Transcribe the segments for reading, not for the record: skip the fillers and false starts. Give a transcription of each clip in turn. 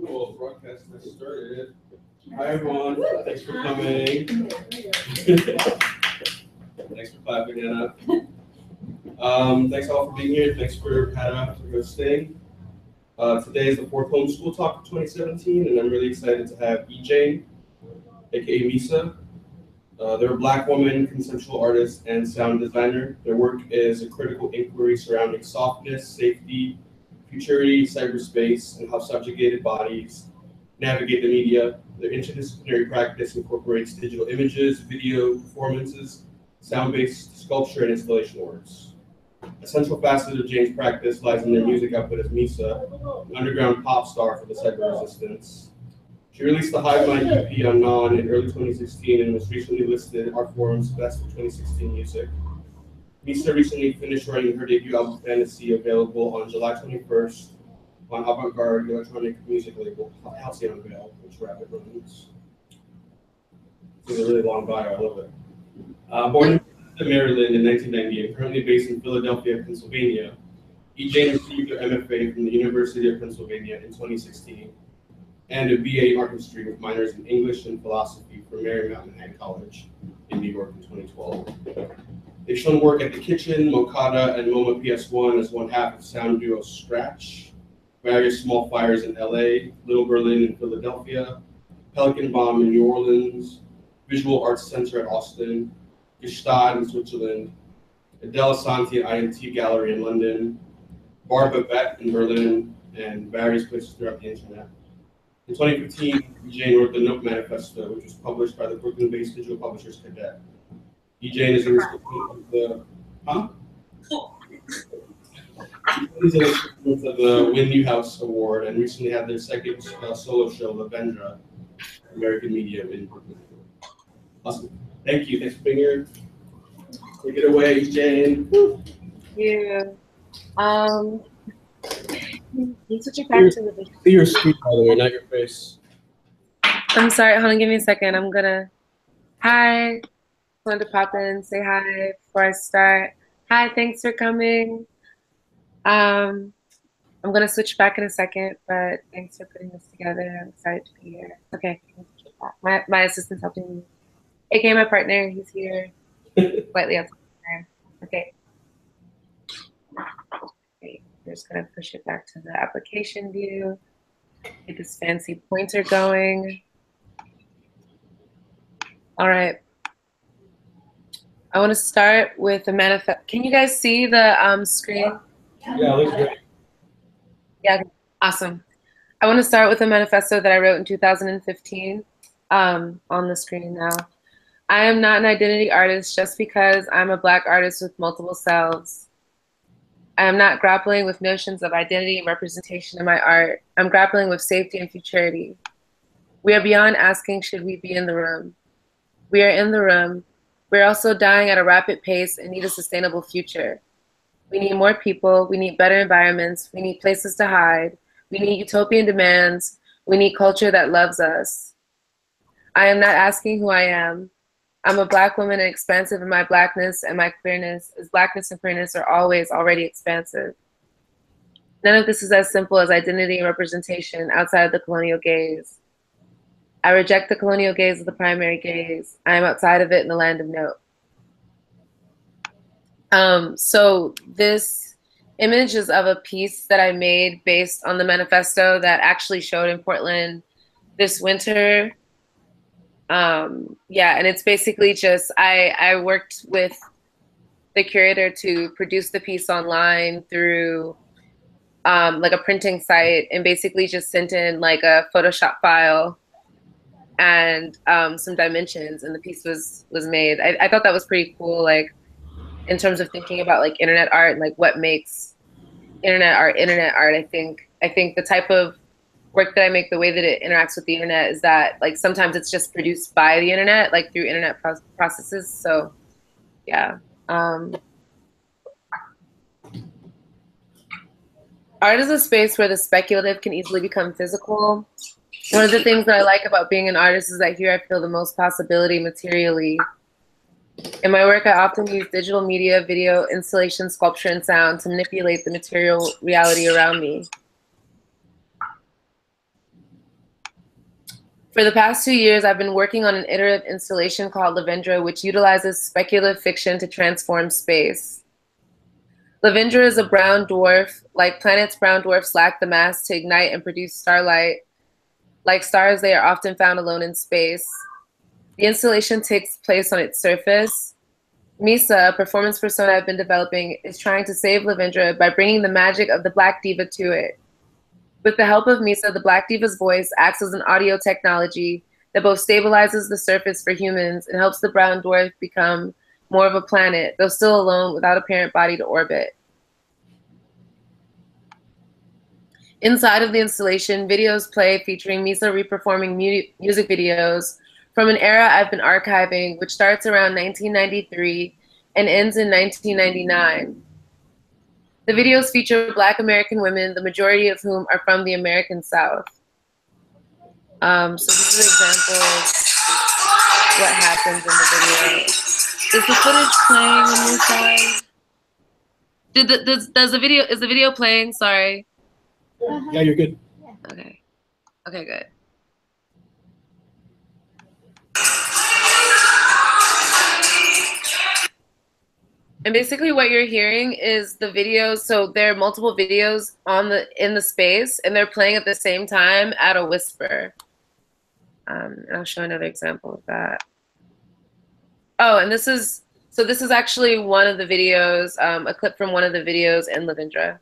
Cool, broadcast has started. Hi everyone, thanks for coming. Thanks for clapping, Anna. Thanks all for being here. Thanks for Hannah for hosting. Today is the fourth Homeschool Talk of 2017, and I'm really excited to have E-Jane, aka Misa. They're a Black woman, conceptual artist, and sound designer. Their work is a critical inquiry surrounding softness, safety, futurity, cyberspace, and how subjugated bodies navigate the media. Their interdisciplinary practice incorporates digital images, video, performances, sound-based sculpture, and installation works. A central facet of Jane's practice lies in their music output as Misa, an underground pop star for the cyber resistance. She released the Hive Mind EP on Non in early 2016 and was recently listed Art Forum's Best of 2016 Music. Misa recently finished writing her debut album Fantasy, available on July 21st on avant-garde electronic music label Halcyon Vale, which Rabbit runs. This is a really long bio, I love it. Born in Maryland in 1990 and currently based in Philadelphia, Pennsylvania, E-Jane received her MFA from the University of Pennsylvania in 2016 and a BA in art history with minors in English and philosophy from Marymount Manhattan College in New York in 2012. They've shown work at The Kitchen, Mokata, and MoMA PS1 as one half of sound duo Scratch, various small fires in LA, Little Berlin in Philadelphia, Pelican Bomb in New Orleans, Visual Arts Center at Austin, Gstaad in Switzerland, Adele Asante INT Gallery in London, Bar Babette in Berlin, and various places throughout the internet. In 2015, E-Jane wrote the Nook Manifesto, which was published by the Brooklyn-based digital publishers Cadet. E-Jane is a recipient of the, He's a recipient of the Win Newhouse Award and recently had their second solo show, Lavendra, American Media in Brooklyn. Awesome. Thank you. Thanks for being here. Take it away, E-Jane. Thank you. You switch it back to the video. See your screen, by the way, not your face. I'm sorry, hold on, give me a second. I'm gonna, hi. Wanted to pop in, say hi before I start. Hi, thanks for coming. I'm gonna switch back in a second, but thanks for putting this together. I'm excited to be here. Okay, my assistant's helping me. AKA my partner, he's here. Slightly outside. Okay. Great. I'm just gonna push it back to the application view. Get this fancy pointer going. All right. I want to start with the manifest. Can you guys see the screen? Yeah, looks great. Yeah, awesome. I want to start with a manifesto that I wrote in 2015 on the screen now. I am not an identity artist just because I'm a Black artist with multiple selves. I am not grappling with notions of identity and representation in my art. I'm grappling with safety and futurity. We are beyond asking, should we be in the room? We are in the room. We're also dying at a rapid pace and need a sustainable future. We need more people. We need better environments. We need places to hide. We need utopian demands. We need culture that loves us. I am not asking who I am. I'm a Black woman and expansive in my Blackness and my queerness, as Blackness and queerness are always already expansive. None of this is as simple as identity and representation outside of the colonial gaze. I reject the colonial gaze of the primary gaze. I am outside of it in the land of note. So this image is of a piece that I made based on the manifesto that actually showed in Portland this winter. Yeah, and it's basically just, I worked with the curator to produce the piece online through like a printing site and basically just sent in like a Photoshop file and some dimensions, and the piece was made. I thought that was pretty cool, like in terms of thinking about like internet art and like what makes internet art. I think the type of work that I make, the way that it interacts with the internet is that like sometimes it's just produced by the internet, like through internet processes. So yeah. Art is a space where the speculative can easily become physical. One of the things that I like about being an artist is that here I feel the most possibility materially. In my work, I often use digital media, video, installation, sculpture, and sound to manipulate the material reality around me. For the past 2 years, I've been working on an iterative installation called Lavendra, which utilizes speculative fiction to transform space. Lavendra is a brown dwarf. Like planets, brown dwarfs lack the mass to ignite and produce starlight. Like stars, they are often found alone in space. The installation takes place on its surface. Misa, a performance persona I've been developing, is trying to save Lavendra by bringing the magic of the Black Diva to it. With the help of Misa, the Black Diva's voice acts as an audio technology that both stabilizes the surface for humans and helps the brown dwarf become more of a planet, though still alone without a parent body to orbit. Inside of the installation, videos play featuring Misa reperforming music videos from an era I've been archiving, which starts around 1993 and ends in 1999. The videos feature Black American women, the majority of whom are from the American South. So this is an example of what happens in the video. Is the footage playing on your side? Is the video playing? Sorry. Yeah, you're good. Okay. Okay, good. And basically what you're hearing is the videos. So there are multiple videos in the space, and they're playing at the same time at a whisper. And I'll show another example of that. Oh, and this is actually one of the videos, a clip from one of the videos in Lavendra.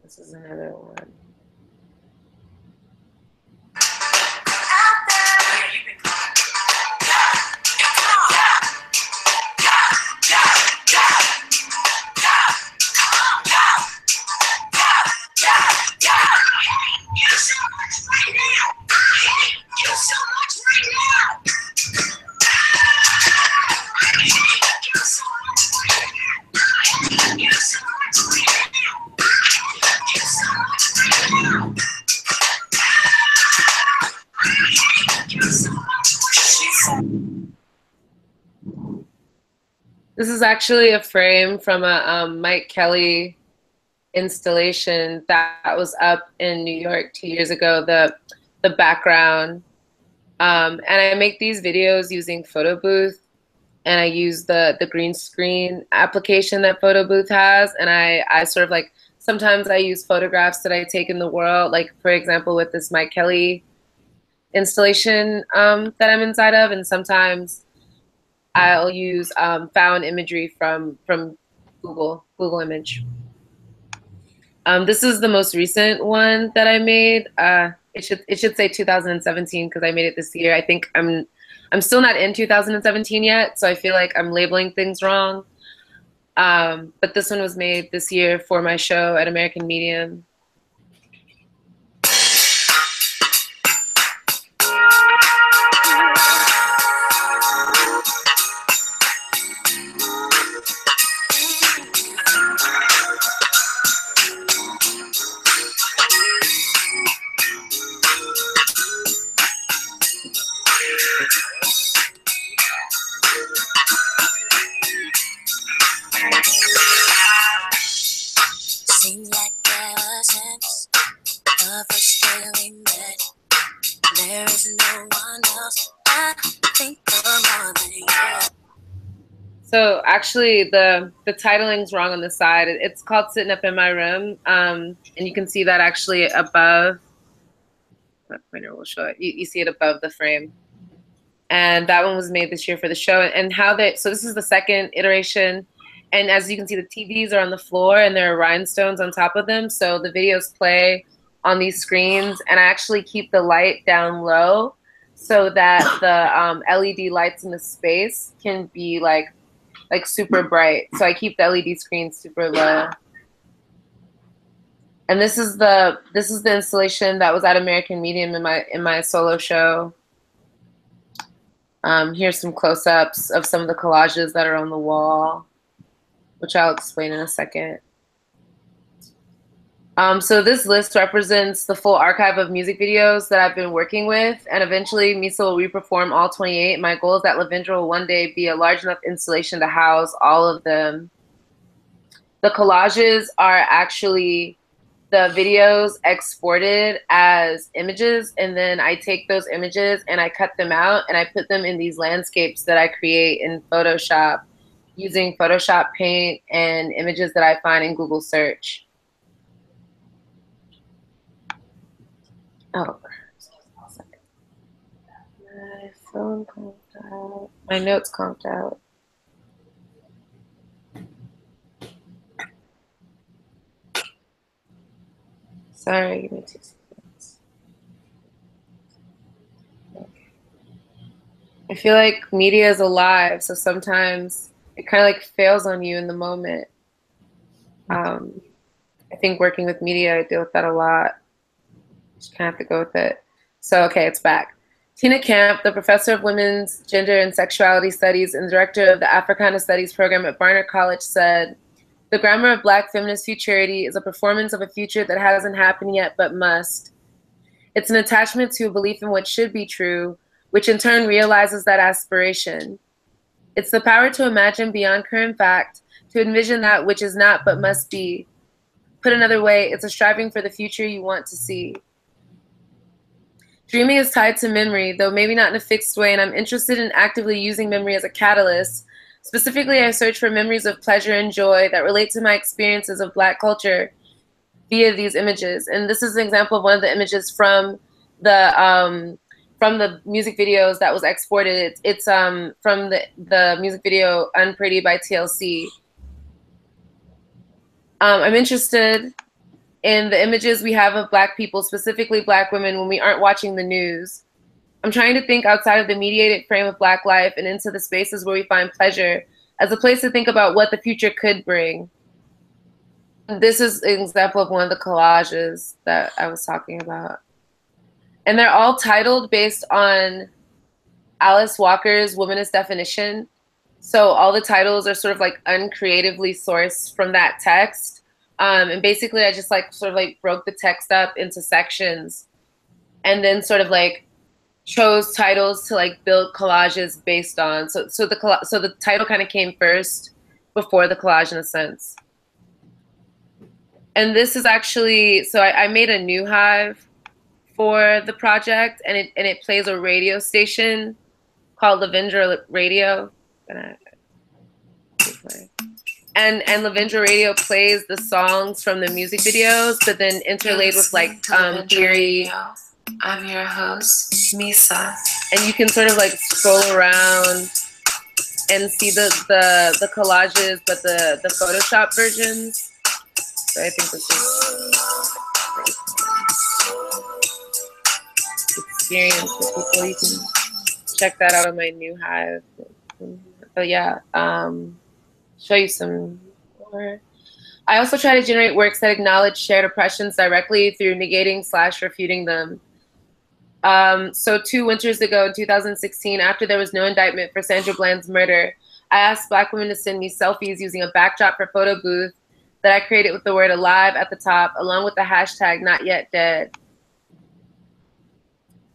This is another one. This is actually a frame from a Mike Kelly installation that was up in New York 2 years ago, the background. And I make these videos using Photo Booth, and I use the green screen application that Photo Booth has. And I sort of like, sometimes I use photographs that I take in the world, like for example, with this Mike Kelly installation that I'm inside of, and sometimes I'll use found imagery from Google Image. This is the most recent one that I made. It should say 2017 because I made it this year. I think I'm still not in 2017 yet, so I feel like I'm labeling things wrong. But this one was made this year for my show at American Medium. Seems like there was hints of us we met. There is no one else I think of more than you. So actually, the titling's wrong on the side. It's called "Sitting Up in My Room," and you can see that actually above. My pointer will show it. You see it above the frame. And that one was made this year for the show. And so this is the second iteration. And as you can see, the TVs are on the floor and there are rhinestones on top of them. So the videos play on these screens, and I actually keep the light down low so that the LED lights in the space can be like super bright. So I keep the LED screen super low. And this is the installation that was at American Medium in my solo show. Here's some close-ups of some of the collages that are on the wall, which I'll explain in a second. So this list represents the full archive of music videos that I've been working with, and eventually Misa will reperform all 28. My goal is that Lavendra will one day be a large enough installation to house all of them. The collages are actually the videos exported as images, and then I take those images and I cut them out and I put them in these landscapes that I create in Photoshop using Photoshop Paint and images that I find in Google search. Oh, my phone conked out. My notes conked out. Sorry, give me 2 seconds. Okay. I feel like media is alive, so sometimes it kind of like fails on you in the moment. I think working with media, I deal with that a lot. Just kind of have to go with it. So, okay, it's back. Tina Camp, the professor of women's gender and sexuality studies and director of the Africana Studies program at Barnard College said, "The grammar of Black feminist futurity is a performance of a future that hasn't happened yet but must. It's an attachment to a belief in what should be true, which in turn realizes that aspiration. It's the power to imagine beyond current fact, to envision that which is not but must be. Put another way, it's a striving for the future you want to see. Dreaming is tied to memory, though maybe not in a fixed way, and I'm interested in actively using memory as a catalyst. Specifically, I search for memories of pleasure and joy that relate to my experiences of Black culture via these images. And this is an example of one of the images from the music videos that was exported. It's from the music video Unpretty by TLC. I'm interested in the images we have of Black people, specifically Black women, when we aren't watching the news. I'm trying to think outside of the mediated frame of Black life and into the spaces where we find pleasure as a place to think about what the future could bring. This is an example of one of the collages that I was talking about. And they're all titled based on Alice Walker's womanist definition. So all the titles are sort of like uncreatively sourced from that text. And basically I just like sort of like broke the text up into sections and then sort of like chose titles to like build collages based on. So the title kind of came first before the collage in a sense. And this is actually, so I made a new hive for the project, and it plays a radio station called Lavendra Radio. And Lavendra Radio plays the songs from the music videos, but then interlaid with like theory. I'm your host, Misa. And you can sort of like scroll around and see the collages, but the Photoshop versions. So I think this is experience for people. You can check that out on my new hive. But yeah, show you some more. I also try to generate works that acknowledge shared oppressions directly through negating/refuting them. So 2 winters ago in 2016, after there was no indictment for Sandra Bland's murder, I asked Black women to send me selfies using a backdrop for photo booth that I created with the word alive at the top, along with the hashtag #NotYetDead.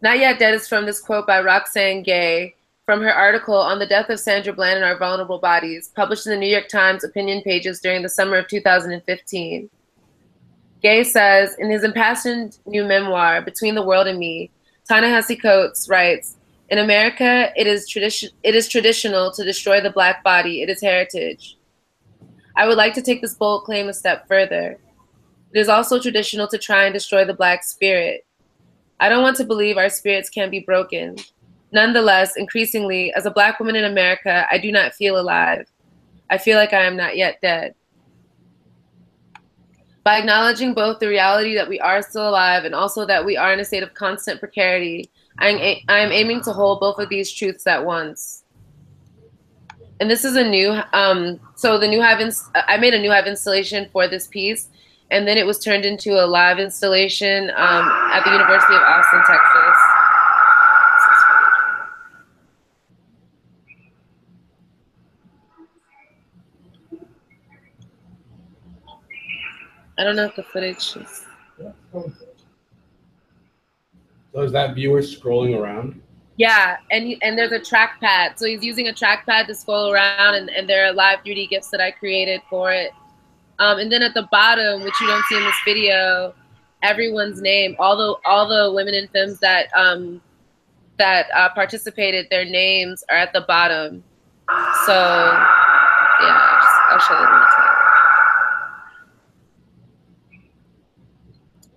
Not Yet Dead is from this quote by Roxane Gay from her article on the death of Sandra Bland and Our Vulnerable Bodies, published in the New York Times opinion pages during the summer of 2015. Gay says, in his impassioned new memoir, Between the World and Me, Ta-Nehisi Coates writes, in America, it is traditional to destroy the Black body. It is heritage. I would like to take this bold claim a step further. It is also traditional to try and destroy the Black spirit. I don't want to believe our spirits can be broken. Nonetheless, increasingly, as a Black woman in America, I do not feel alive. I feel like I am not yet dead. By acknowledging both the reality that we are still alive and also that we are in a state of constant precarity, I am aiming to hold both of these truths at once. And this is a new, so the New Hive, I made a New Hive installation for this piece, and then it was turned into a live installation at the University of Austin, Texas. I don't know if the footage is. Yeah. So is that viewer scrolling around? Yeah, and there's a trackpad. So he's using a trackpad to scroll around, and there are live 3D GIFs that I created for it. And then at the bottom, which you don't see in this video, everyone's name, all the women in films that participated, their names are at the bottom. So yeah, I'll show you in a time.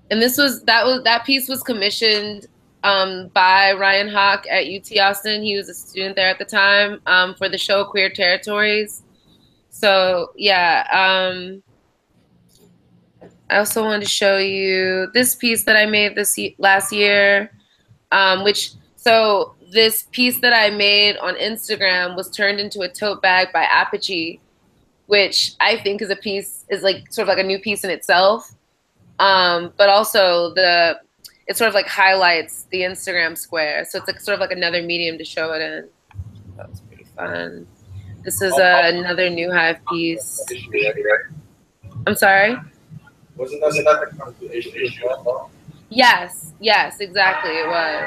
And that piece was commissioned by Ryan Hawk at UT Austin. He was a student there at the time for the show Queer Territories. So yeah, I also wanted to show you this piece that I made last year, so this piece that I made on Instagram was turned into a tote bag by Apogee, which I think is like sort of like a new piece in itself. But also it sort of like highlights the Instagram square. So it's like sort of like another medium to show it in. That was pretty fun. This is another New Hive piece. I'm sorry? Wasn't that the competition issue as well? Yes, exactly, it was.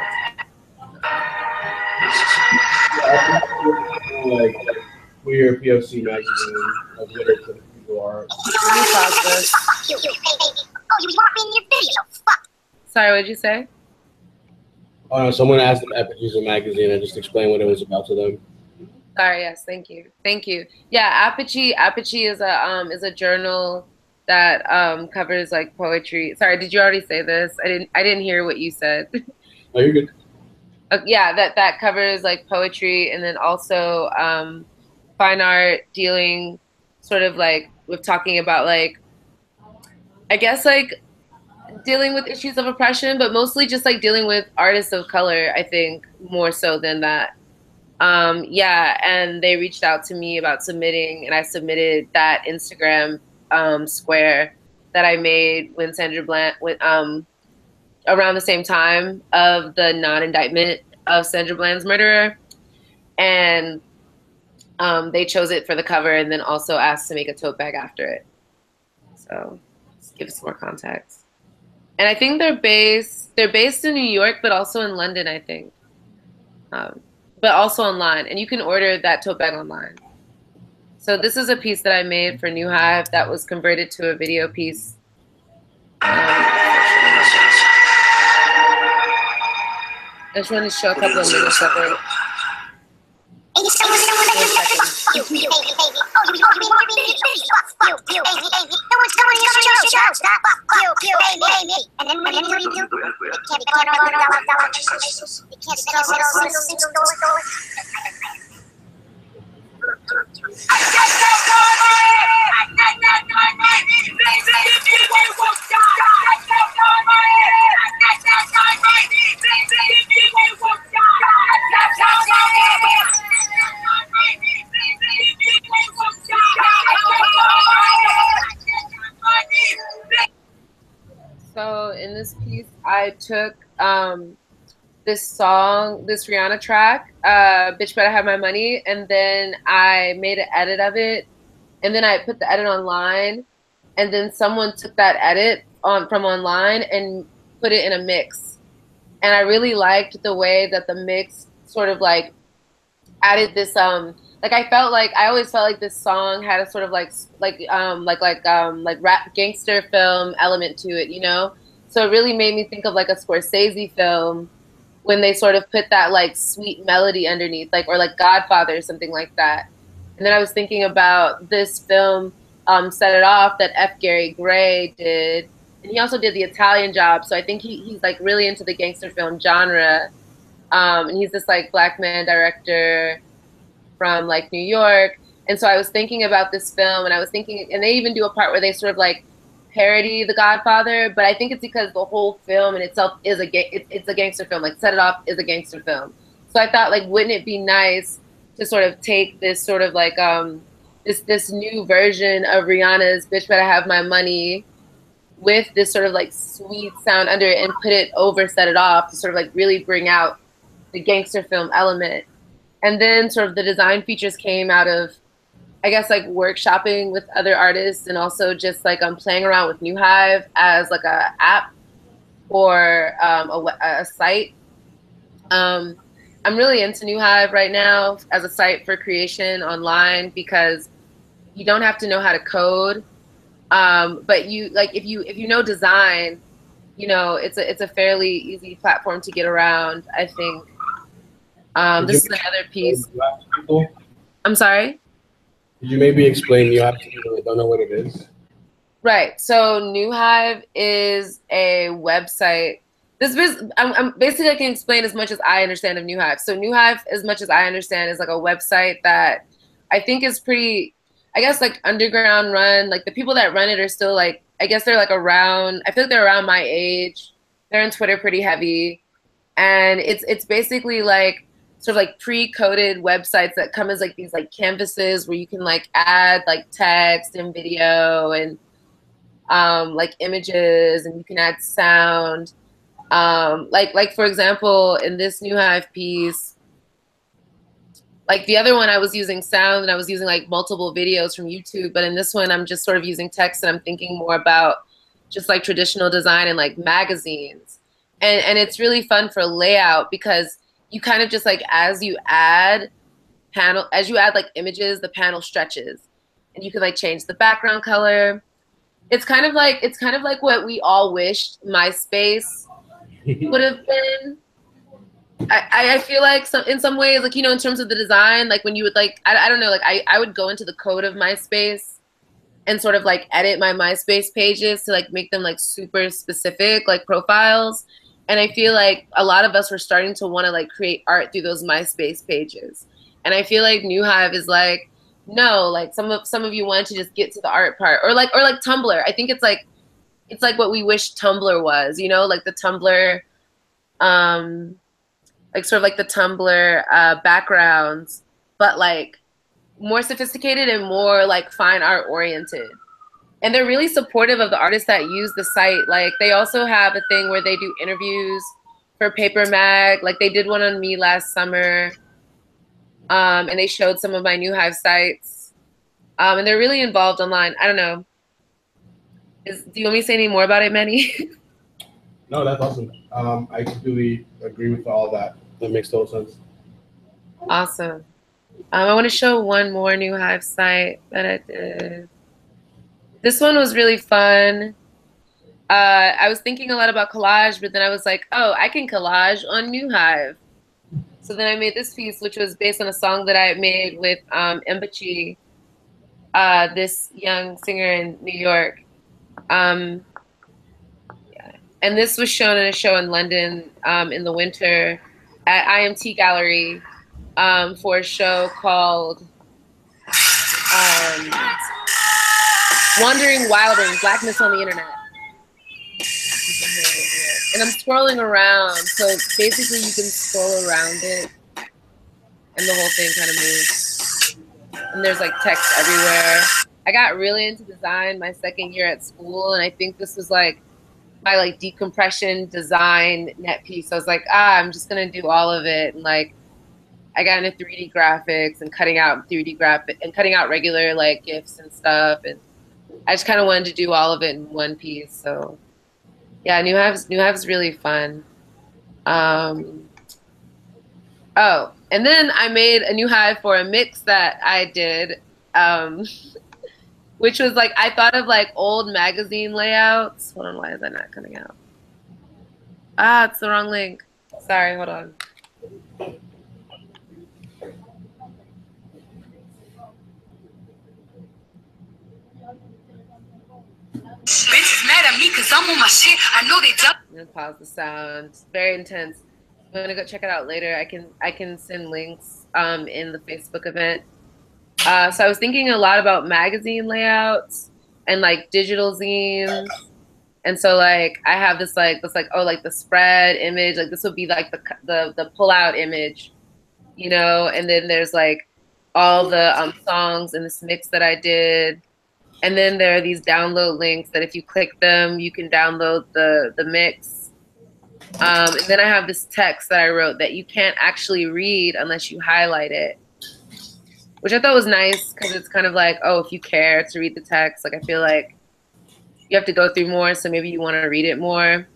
Like queer POC magazine of literature people are. Let me pause this. Sorry, what did you say? Oh no, someone asked if Epic a magazine and just explain what it was about to them. Sorry, yes, thank you. Yeah, Apogee is a journal that covers like poetry. Sorry, did you already say this? I didn't hear what you said. Oh, you're good. Yeah, that covers like poetry and then also fine art, dealing sort of like with talking about like, I guess like dealing with issues of oppression, but mostly just like dealing with artists of color, I think, more so than that. Yeah, and they reached out to me about submitting, and I submitted that Instagram square that I made when Sandra Bland, around the same time of the non-indictment of Sandra Bland's murderer. And they chose it for the cover and then also asked to make a tote bag after it. So let's give some more context. And I think they're based in New York, but also in London, I think. But also online. And you can order that tote bag online. So this is a piece that I made for New Hive that was converted to a video piece. I just wanted to show a couple of minutes of it. So in this piece, I took this song, this Rihanna track, Bitch Better Have My Money, and then I made an edit of it, and then I put the edit online, and then someone took that edit from online and put it in a mix. And I really liked the way that the mix sort of like added this like I always felt like this song had a sort of like rap gangster film element to it, you know? So it really made me think of like a Scorsese film when they sort of put that like sweet melody underneath, like, or like Godfather or something like that. And then I was thinking about this film, Set It Off, that F. Gary Gray did. And he also did The Italian Job. So I think he's like really into the gangster film genre. And he's this like black man director from like New York. And so I was thinking about this film, and I was thinking, and they even do a part where they sort of like parody The Godfather, but I think it's because the whole film in itself is it's a gangster film. Like Set It Off is a gangster film. So I thought, like, wouldn't it be nice to sort of take this sort of like this new version of Rihanna's Bitch Better Have My Money with this sort of like sweet sound under it and put it over Set It Off to sort of like really bring out the gangster film element. And then sort of the design features came out of, I guess like workshopping with other artists, and also just like I'm playing around with New Hive as like a app or a site. I'm really into New Hive right now as a site for creation online because you don't have to know how to code, but you like if you know design, you know it's a fairly easy platform to get around. I think this is another piece. I'm sorry. Could you maybe explain New Hive to people that don't know what it is? Right. So New Hive is a website. I'm basically, I can explain as much as I understand of New Hive. So New Hive, as much as I understand, is like a website that I think is pretty, I guess, like underground run. Like the people that run it are still like, I guess they're like around, I feel like they're around my age. They're on Twitter pretty heavy. And it's basically like sort of like pre-coded websites that come as like these like canvases where you can like add like text and video and like images, and you can add sound. Like for example, in this New Hive piece, like the other one I was using sound and I was using like multiple videos from YouTube, but in this one I'm just sort of using text, and I'm thinking more about just like traditional design and like magazines. And it's really fun for layout because you kind of just like as you add like images, the panel stretches, and you can like change the background color. It's kind of like what we all wished MySpace would have been. I feel like in some ways, like, you know, in terms of the design, like when you would like, I don't know, like I would go into the code of MySpace and sort of like edit my MySpace pages to like make them like super specific, like profiles. And I feel like a lot of us were starting to want to like create art through those MySpace pages. And I feel like New Hive is like, no, like some of you want to just get to the art part, or like Tumblr. I think it's like what we wish Tumblr was, you know, like the Tumblr, like sort of like the Tumblr backgrounds, but like more sophisticated and more like fine art oriented. And they're really supportive of the artists that use the site. Like they also have a thing where they do interviews for Paper Mag. Like they did one on me last summer. And they showed some of my New Hive sites. And they're really involved online. I don't know. Do you want me to say any more about it, Manny? No, that's awesome. I completely agree with all that. That makes total sense. Awesome. I want to show one more New Hive site that I did. This one was really fun. I was thinking a lot about collage, but then I was like, oh, I can collage on New Hive. So then I made this piece, which was based on a song that I made with Mbachi, this young singer in New York. Yeah. And this was shown in a show in London in the winter at IMT Gallery for a show called Wandering Wilding, Blackness on the Internet. And I'm scrolling around, so basically you can scroll around it and the whole thing kind of moves. And there's like text everywhere. I got really into design my second year at school, and I think this was like my like decompression design net piece. I was like, I'm just gonna do all of it. And like I got into 3D graphics and cutting out 3D graphic and cutting out regular like GIFs and stuff, and I just kind of wanted to do all of it in one piece. So yeah, New Hive's really fun. Oh, and then I made a New Hive for a mix that I did, which was like, I thought of like old magazine layouts. Hold on, why is that not coming out? It's the wrong link. Sorry, hold on. Bitches mad at me because I'm on my shit. I know they don't. I'm gonna pause the sound. It's very intense. I'm gonna go check it out later. I can send links in the Facebook event. So I was thinking a lot about magazine layouts and like digital zines. And so like I have this like oh, like the spread image, like this would be like the pull out image, you know, and then there's like all the songs in this mix that I did. And then there are these download links that if you click them, you can download the mix. And then I have this text that I wrote that you can't actually read unless you highlight it, which I thought was nice because it's kind of like, oh, if you care to read the text, like I feel like you have to go through more, so maybe you want to read it more.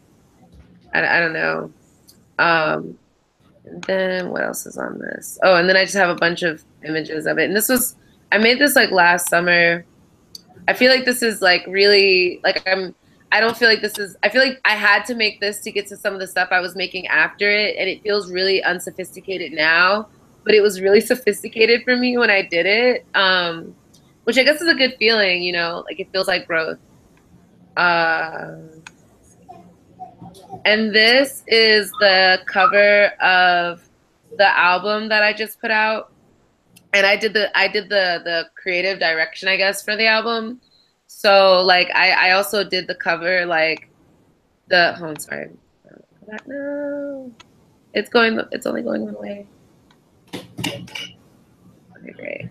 I don't know. And then what else is on this? Oh, and then I just have a bunch of images of it. And I made this like last summer. I feel like this is like really, like I don't feel like I feel like I had to make this to get to some of the stuff I was making after it. And it feels really unsophisticated now, but it was really sophisticated for me when I did it. Which I guess is a good feeling, you know, like it feels like growth. And this is the cover of the album that I just put out. And I did the creative direction, I guess, for the album. So like I also did the cover, like oh, I'm sorry. No. It's only going one way. Okay, great.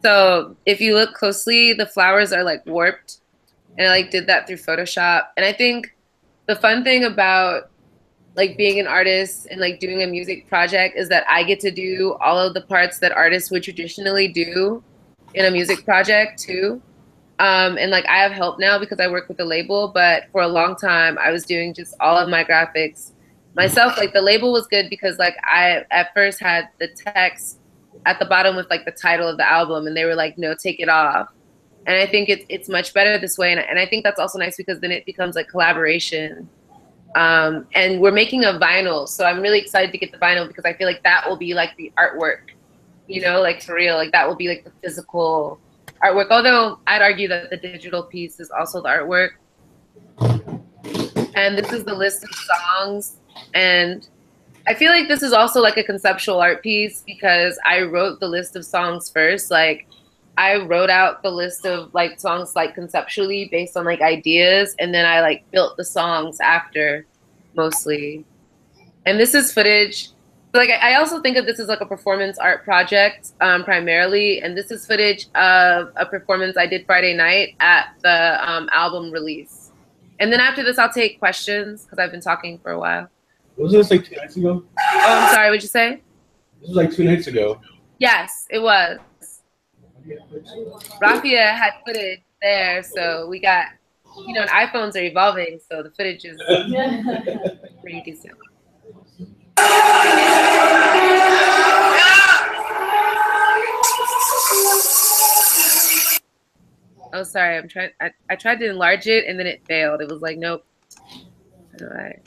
So if you look closely, the flowers are like warped. And I like did that through Photoshop. And I think the fun thing about like being an artist and like doing a music project is that I get to do all of the parts that artists would traditionally do in a music project too. And like I have help now because I work with a label, but for a long time I was doing just all of my graphics myself. Like the label was good because like I at first had the text at the bottom with like the title of the album and they were like, no, take it off. And I think it's much better this way. And I think that's also nice because then it becomes like collaboration. And we're making a vinyl. So I'm really excited to get the vinyl because I feel like that will be like the artwork, you know, like for real, like that will be like the physical artwork. Although I'd argue that the digital piece is also the artwork. And this is the list of songs. And I feel like this is also like a conceptual art piece because I wrote the list of songs first. Like I wrote out the list of like songs like conceptually based on like ideas, and then I like built the songs after mostly. And this is footage. Like I also think of this as like a performance art project primarily, and this is footage of a performance I did Friday night at the album release. And then after this, I'll take questions because I've been talking for a while. Wasn't this like 2 nights ago? Oh, I'm sorry. What'd you say? This was like 2 nights ago. Yes, it was. Raffia had footage there, so we got, you know, and iPhones are evolving, so the footage is pretty decent. Oh, sorry, I tried to enlarge it and then it failed. It was like, nope. All right.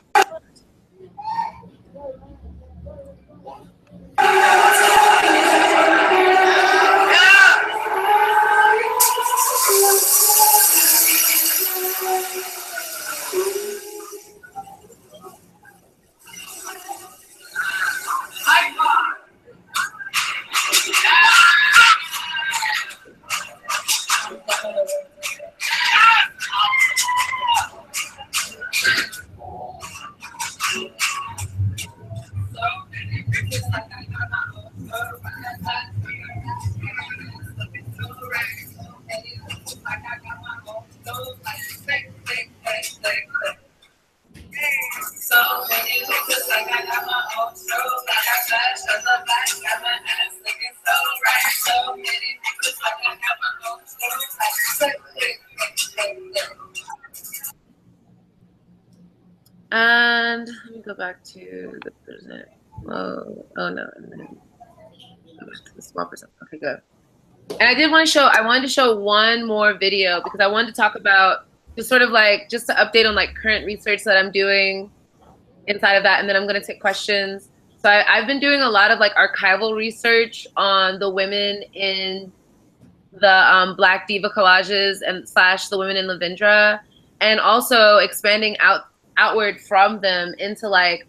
And let me go back to the present. Oh no, and then the small percent. Okay, good. And I wanted to show one more video because I wanted to talk about just sort of like, just to update on like current research that I'm doing inside of that. And then I'm going to take questions. So I've been doing a lot of like archival research on the women in the Black Diva collages and / the women in Lavindra, and also expanding outward from them into like,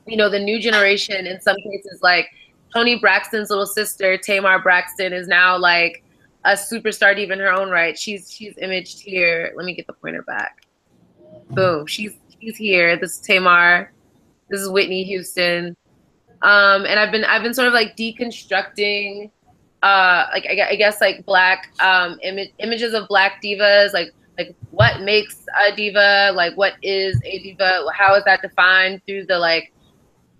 you know, the new generation. In some cases, like Toni Braxton's little sister, Tamar Braxton, is now like a superstar diva in her own right. She's imaged here. Let me get the pointer back. Boom. She's here. This is Tamar. This is Whitney Houston. And I've been sort of like deconstructing like I guess like Black images of Black divas, like what makes a diva, like what is a diva, how is that defined through the like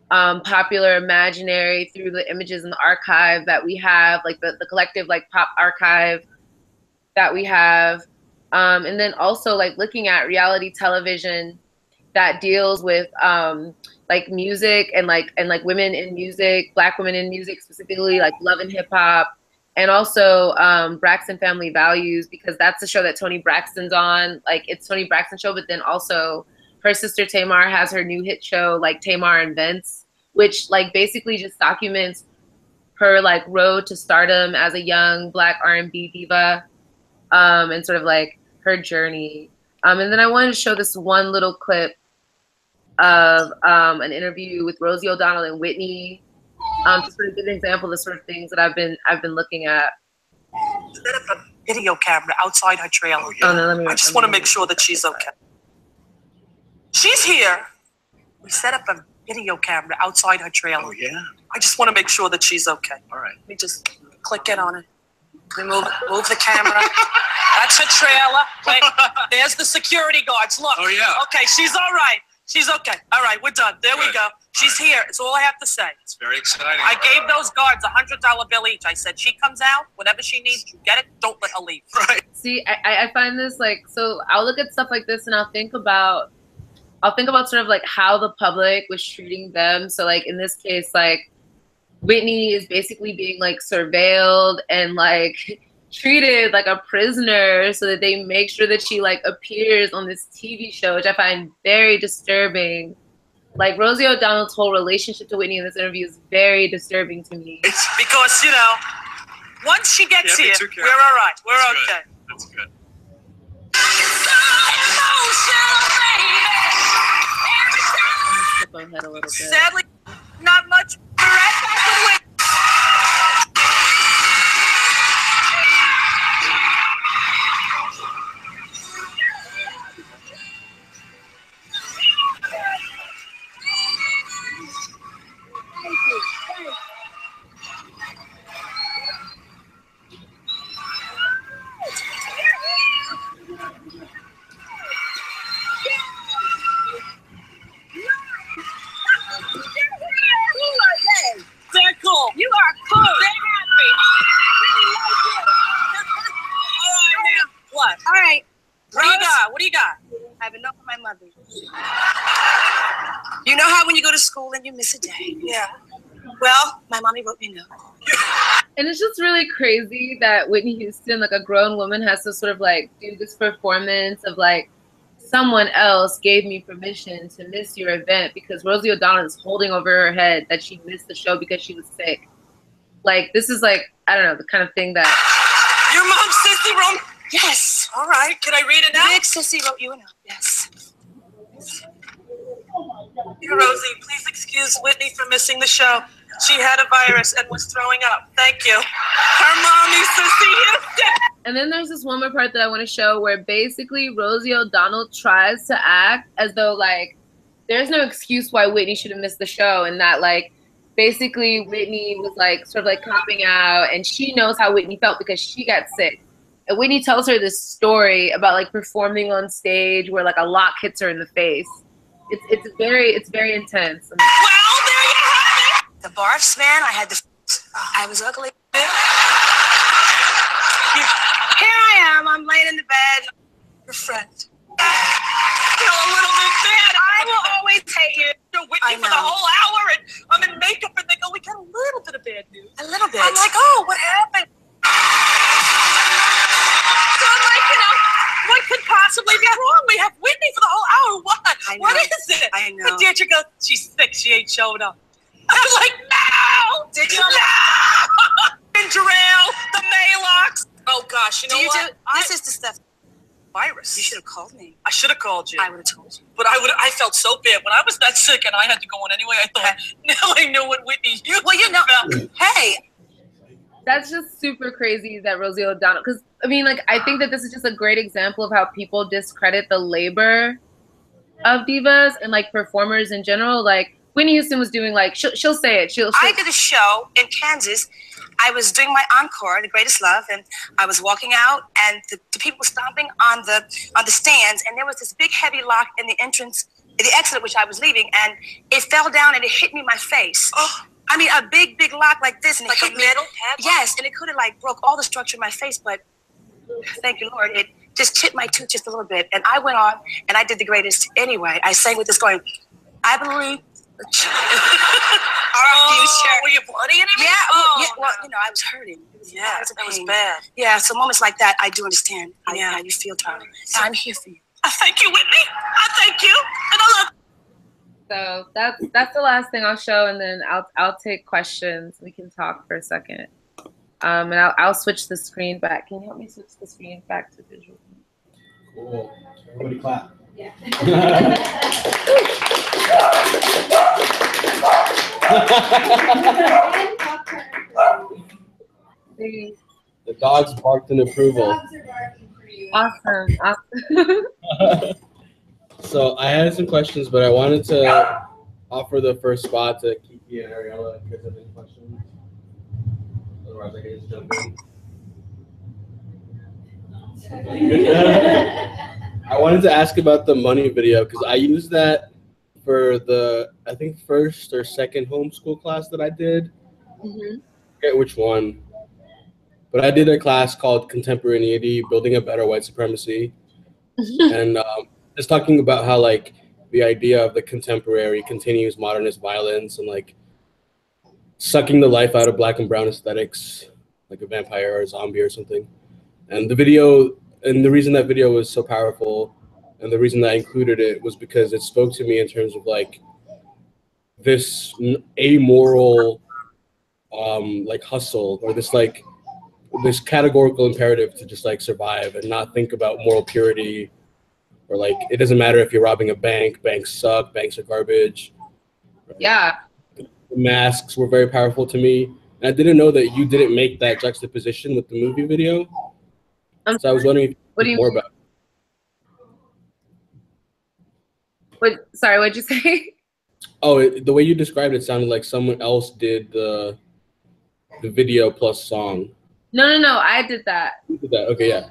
popular imaginary through the images in the archive that we have, like the collective like pop archive that we have. And then also like looking at reality television that deals with like music and like women in music, Black women in music specifically, like Love and Hip Hop, and also Braxton Family Values, because that's the show that Toni Braxton's on. Like it's Toni Braxton's show, but then also her sister Tamar has her new hit show, like Tamar Invents, which like basically just documents her like road to stardom as a young Black R&B diva, and sort of like her journey. And then I wanted to show this one little clip of an interview with Rosie O'Donnell and Whitney, to sort of give an example of the sort of things that I've been looking at. Set up a video camera outside her trailer. Oh, no, I just want to make sure that she's okay. She's here. We set up a video camera outside her trailer. Oh, yeah? I just want to make sure that she's okay. All right. Let me just click in on it. We move the camera. That's her trailer. Wait, there's the security guards. Look. Oh, yeah. Okay, she's all right. She's okay. All right, we're done. There we Good. go. She's here. That's all I have to say. It's very exciting. I gave those guards a $100 bill each. I said, she comes out, whatever she needs, you get it. Don't let her leave. Right. See, I find this like, so I'll look at stuff like this and I'll think about sort of like how the public was treating them. So like in this case, like Whitney is basically being like surveilled and like treated like a prisoner so that they make sure that she like appears on this TV show, which I find very disturbing. Like Rosie O'Donnell's whole relationship to Whitney in this interview is very disturbing to me. It's because, you know, once she gets here, we're all right. We're okay. That's good. Skip ahead a little bit. Sadly, not much. We're right back with Whitney. They're cool. You are cool. They're happy. Really like you. All right, now. What? All right. What do you got? What do you got? I have enough of my mother. You know how when you go to school and you miss a day? Yeah. Well, my mommy wrote me a note. And it's just really crazy that Whitney Houston, like a grown woman, has to sort of like do this performance of like, someone else gave me permission to miss your event because Rosie O'Donnell is holding over her head that she missed the show because she was sick. Like, this is like, I don't know, the kind of thing that... Your mom, Sissy, wrote. Yes. All right. Can I read it now? Big Sissy wrote you a note. Yes. Dear Rosie, please excuse Whitney for missing the show. She had a virus and was throwing up. Thank you. Her mommy, Sissy Houston. And then there's this one more part that I want to show where basically Rosie O'Donnell tries to act as though like there's no excuse why Whitney should have missed the show, and that like basically Whitney was like sort of like copping out and she knows how Whitney felt because she got sick. And Whitney tells her this story about like performing on stage where like a lock hits her in the face. It's very intense. Well, there you have it. The barfs, man, I had the... I was ugly. Here I am. I'm laying in the bed. Your friend. Feel a little bit bad. I will always hate you. You're Whitney for the whole hour, and I'm in makeup, and they go, we got a little bit of bad news. A little bit. I'm like, oh, what happened? So I'm like, you know, what could possibly be wrong? We have Whitney for the whole hour. What? I know. What is it? I know. And Deirdre goes, she's sick. She ain't showing up. I'm like, no! Did you? No! Ginger ale, the Maalox. Oh, gosh, you know what? This is the stuff. Virus. You should have called me. I should have called you. I would have told you. But I felt so bad. When I was that sick and I had to go on anyway, I thought, now I know what Whitney Houston Well, you know, felt. hey. That's just super crazy that Rosie O'Donnell, because I mean, like, I think that this is just a great example of how people discredit the labor of divas and like performers in general. Like Whitney Houston was doing like, she'll say it. I did a show in Kansas. I was doing my encore, The Greatest Love, and I was walking out, and the people were stomping on the stands, and there was this big heavy lock in the entrance the exit at which I was leaving, and it fell down and it hit me in my face. Oh, I mean, a big, big lock like this, and it like hit a me. metal padlock? Yes, and it could have like broke all the structure in my face, but thank you, Lord, it just chipped my tooth just a little bit. And I went on and I did the greatest anyway. I sang with this going, I believe our future. Were you bloody and everything? Yeah, Oh, yeah, well, you know, I was hurting. yeah, It that was pain. bad. Yeah, so moments like that, I do understand Yeah. how you feel, darling. I'm here for you. I thank you, Whitney. I thank you. And I love So that's the last thing I'll show, and then I'll take questions. We can talk for a second. And I'll switch the screen back. Can you help me switch the screen back to visual? Cool. Everybody clap. Yeah. The dogs barked in approval. Awesome. Awesome. So I had some questions, but I wanted to offer the first spot to Kiki and Ariella if you guys have any questions. Otherwise, I can just jump in. I wanted to ask about the money video because I used that for the, I think, first or second homeschool class that I did. Mhm. I forget which one. But I did a class called Contemporaneity, Building a Better White Supremacy. And just talking about how, like, the idea of the contemporary continues modernist violence and, like, sucking the life out of Black and brown aesthetics, like a vampire or a zombie or something. And the video, and the reason that video was so powerful and the reason that I included it was because it spoke to me in terms of, like, this amoral, like, hustle, or this, like, this categorical imperative to just, like, survive and not think about moral purity, or, like, it doesn't matter if you're robbing a bank, banks suck, banks are garbage. Right? Yeah. The masks were very powerful to me. And I didn't know that you didn't make that juxtaposition with the movie video. So I was wondering What do you more mean? about it. Sorry, what'd you say? Oh, the way you described it sounded like someone else did the video plus song. No, I did that. You did that? Okay, yeah.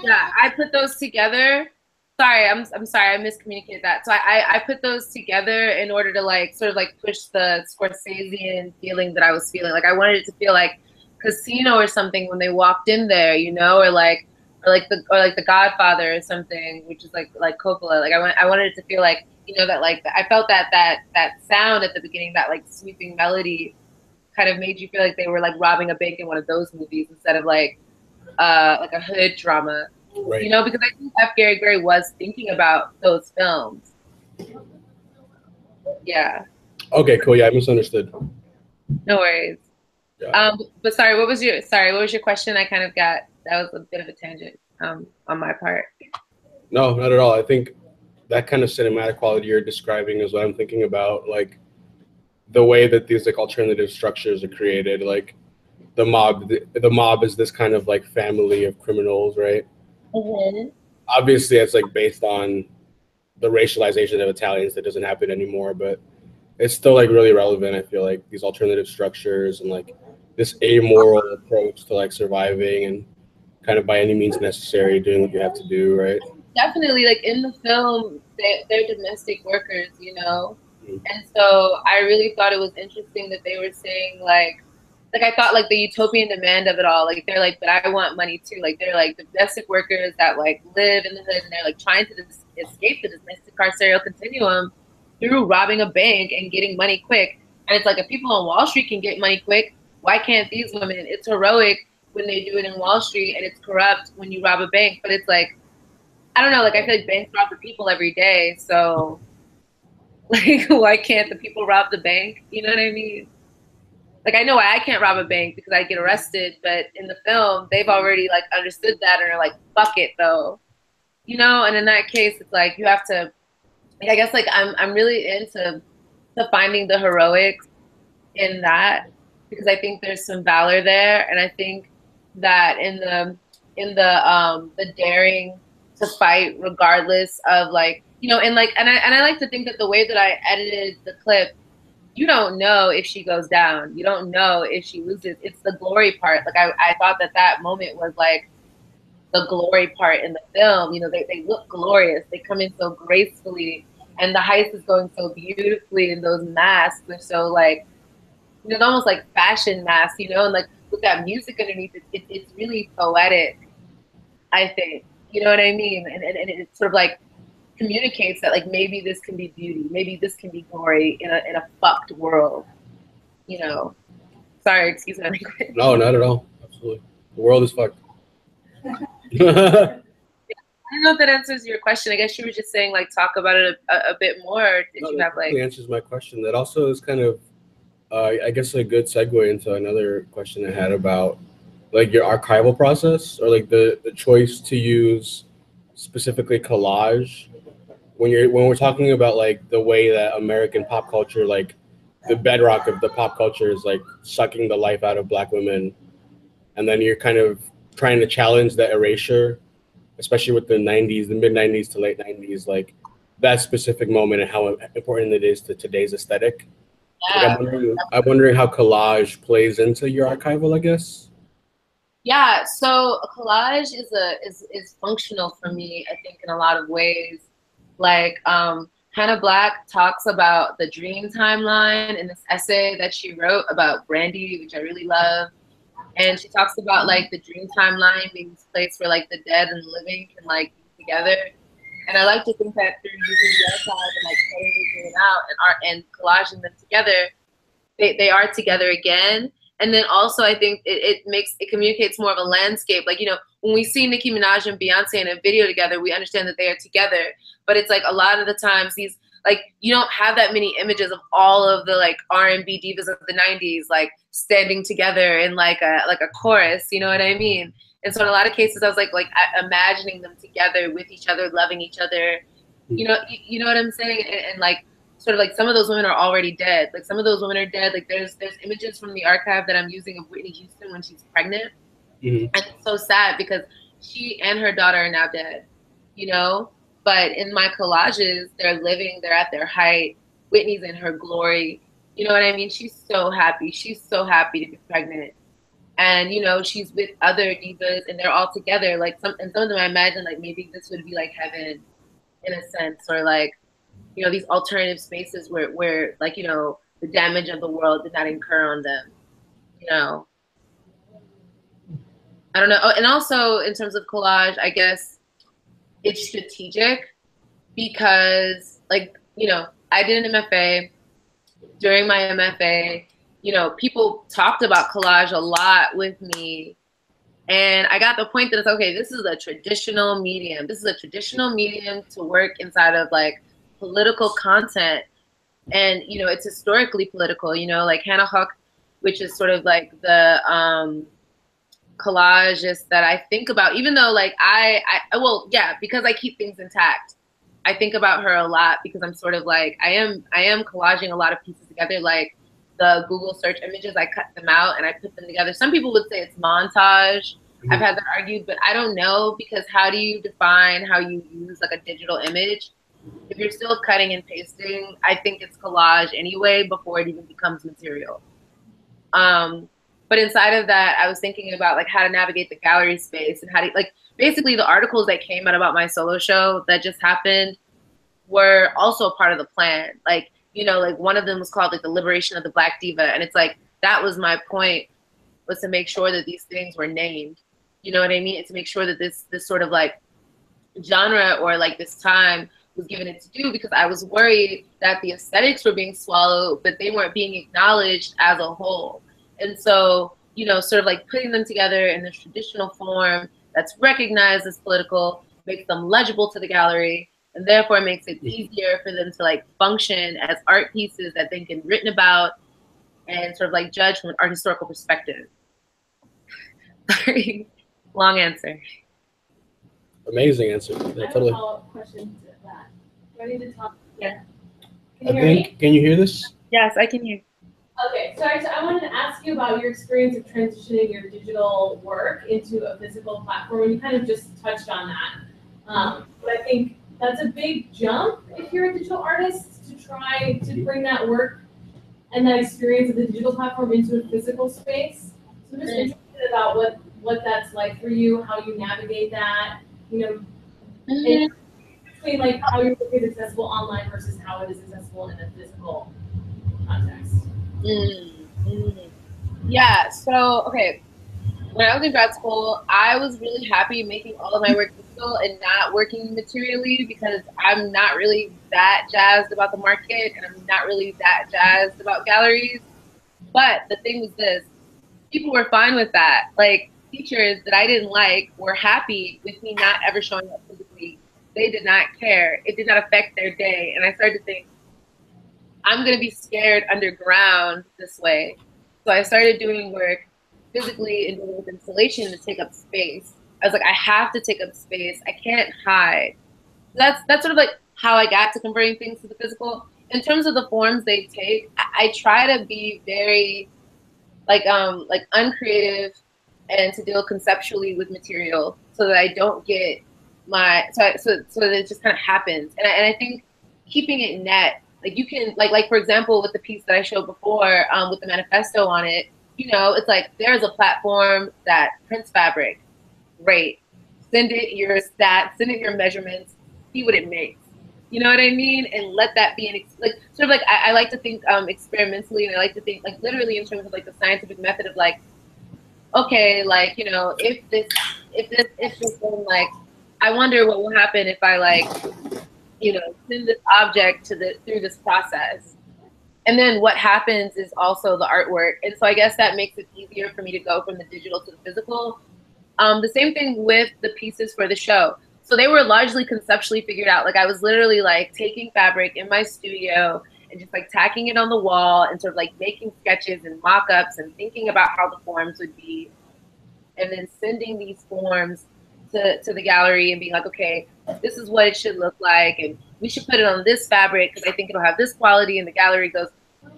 Yeah, I put those together. Sorry, I'm sorry, I miscommunicated that. So I put those together in order to, like, sort of, like, push the Scorsesean feeling that I was feeling. Like, I wanted it to feel like Casino or something when they walked in there, you know, or like the Godfather or something, which is like Coppola. Like, I wanted it to feel like, you know, that, like, I felt that sound at the beginning, that, like, sweeping melody kind of made you feel like they were, like, robbing a bank in one of those movies instead of like a hood drama. Right. You know, because I think F. Gary Gray was thinking about those films. Yeah. Okay, cool. Yeah, I misunderstood. No worries. Yeah. But sorry, what was your question? I kind of got, that was a bit of a tangent on my part. No, not at all. I think that kind of cinematic quality you're describing is what I'm thinking about, like the way that these, like, alternative structures are created. Like the mob is this kind of, like, family of criminals, right? Mm-hmm. Obviously, it's, like, based on the racialization of Italians that doesn't happen anymore, but it's still, like, really relevant. I feel like these alternative structures and, like, this amoral approach to, like, surviving and kind of by any means necessary doing what you have to do, right? Definitely, like, in the film, they're domestic workers, you know? Mm-hmm. And so I really thought it was interesting that they were saying, like I thought, like, the utopian demand of it all, like, they're like, but I want money too. Like, they're like the domestic workers that, like, live in the hood, and they're, like, trying to escape the domestic carceral continuum through robbing a bank and getting money quick. And it's like, if people on Wall Street can get money quick, why can't these women? It's heroic when they do it in Wall Street, and it's corrupt when you rob a bank. But it's like, I don't know, like, I feel like banks rob the people every day. So, like, why can't the people rob the bank? You know what I mean? Like, I know I can't rob a bank because I get arrested, but in the film, they've already, like, understood that and are like, fuck it, though. You know? And in that case, it's like, you have to, like, I guess, like, I'm really into finding the heroics in that, because I think there's some valor there. And I think that in the daring to fight regardless of, like, you know, and, like, and I like to think that the way that I edited the clip, you don't know if she goes down. You don't know if she loses. It's the glory part. Like, I thought that moment was, like, the glory part in the film. You know, they look glorious. They come in so gracefully. And the heist is going so beautifully, and those masks are so like, it's almost like fashion masks, and like with that music underneath it's really poetic, I think. You know what I mean? And it sort of like communicates that like maybe this can be beauty, maybe this can be glory in a fucked world. Sorry, excuse my language. No, not at all. Absolutely, the world is fucked. I don't know if that answers your question. I guess you were just saying like talk about it a bit more. Did you have like? That answers my question. That also is kind of, I guess, a good segue into another question I had about like your archival process, or like the choice to use specifically collage when we're talking about like the way that American pop culture, like the bedrock of the pop culture, is like sucking the life out of Black women, and then you're kind of trying to challenge that erasure, especially with the mid 90s to late 90s, like that specific moment and how important it is to today's aesthetic. Yeah. Like I'm wondering how collage plays into your archival, I guess. Yeah, so collage is functional for me, I think, in a lot of ways. Like Hannah Black talks about the dream timeline in this essay that she wrote about Brandy, which I really love. And she talks about like the dream timeline being this place where like the dead and the living can like be together. And I like to think that through using the archive and like putting these out and art and collaging them together, they are together again. And then also I think it communicates more of a landscape. Like, when we see Nicki Minaj and Beyonce in a video together, we understand that they are together. But it's like a lot of the times these, like, you don't have that many images of all of the like R&B divas of the 90s, like standing together in like a chorus, you know what I mean? And so in a lot of cases, I was like imagining them together with each other, loving each other, you know what I'm saying? And like, sort of like some of those women are already dead. Like some of those women are dead. Like there's images from the archive that I'm using of Whitney Houston when she's pregnant. Mm-hmm. And it's so sad because she and her daughter are now dead, But in my collages, they're living, they're at their height. Whitney's in her glory. You know what I mean? She's so happy. She's so happy to be pregnant. And, she's with other divas and they're all together. Like some of them, I imagine like maybe this would be like heaven in a sense, or like, these alternative spaces where like, the damage of the world did not incur on them, I don't know. Oh, and also in terms of collage, I guess it's strategic because like, I did an MFA. During my MFA, people talked about collage a lot with me. And I got the point that it's okay, this is a traditional medium. This is a traditional medium to work inside of like political content. And, it's historically political, like Hannah Hawk, which is sort of like the collagist that I think about, even though like because I keep things intact. I think about her a lot because I'm sort of like, I am collaging a lot of pieces together, like the Google search images, I cut them out and I put them together. Some people would say it's montage. Mm-hmm. I've had that argued, but I don't know, because how do you define how you use like a digital image? If you're still cutting and pasting, I think it's collage anyway before it even becomes material. But inside of that, I was thinking about like how to navigate the gallery space and how to like basically the articles that came out about my solo show that just happened were also a part of the plan. Like, like one of them was called like the liberation of the Black diva. And it's like, that was my point, was to make sure that these things were named. You know what I mean? And to make sure that this sort of like genre or like this time was given it to do, because I was worried that the aesthetics were being swallowed, but they weren't being acknowledged as a whole. And so, sort of like putting them together in this traditional form that's recognized as political, makes them legible to the gallery, and therefore makes it easier for them to like function as art pieces that they can be written about and sort of like judged from an art historical perspective. Sorry, long answer. Amazing answer. Yeah, I have totally. a follow-up question to that. Ready to talk? Yeah. Can you hear this? Yes, I can hear. Okay, sorry. So I wanted to ask you about your experience of transitioning your digital work into a physical platform, and you kind of just touched on that. But I think that's a big jump if you're a digital artist to try to bring that work and that experience of the digital platform into a physical space. So I'm just interested about what that's like for you, how you navigate that, and between like how your work is accessible online versus how it is accessible in a physical context. Yeah, so, okay, when I was in grad school, I was really happy making all of my work digital and not working materially because I'm not really that jazzed about the market and I'm not really that jazzed about galleries. But the thing was this, people were fine with that. Like, teachers that I didn't like were happy with me not ever showing up physically. They did not care. It did not affect their day. And I started to think, I'm going to be scared underground this way. So I started doing work physically and doing with installation to take up space. I was like, I have to take up space. I can't hide. That's sort of like how I got to converting things to the physical. In terms of the forms they take, I try to be very like uncreative and to deal conceptually with material so that I don't get my so that it just kind of happens. And I think keeping it net, like you can like for example with the piece that I showed before with the manifesto on it, you know, it's like there's a platform that prints fabric. Great. Send it your stats, send it your measurements, see what it makes. You know what I mean? And let that be like sort of like I like to think experimentally, and I like to think like literally in terms of like the scientific method of like, okay, like, you know, if this thing, like, I wonder what will happen if I like, you know, send this object to through this process. And then what happens is also the artwork. And so I guess that makes it easier for me to go from the digital to the physical. The same thing with the pieces for the show. So they were largely conceptually figured out. Like I was literally like taking fabric in my studio and just like tacking it on the wall and sort of like making sketches and mock-ups and thinking about how the forms would be. And then sending these forms to the gallery and being like, okay, this is what it should look like. And we should put it on this fabric because I think it'll have this quality. And the gallery goes,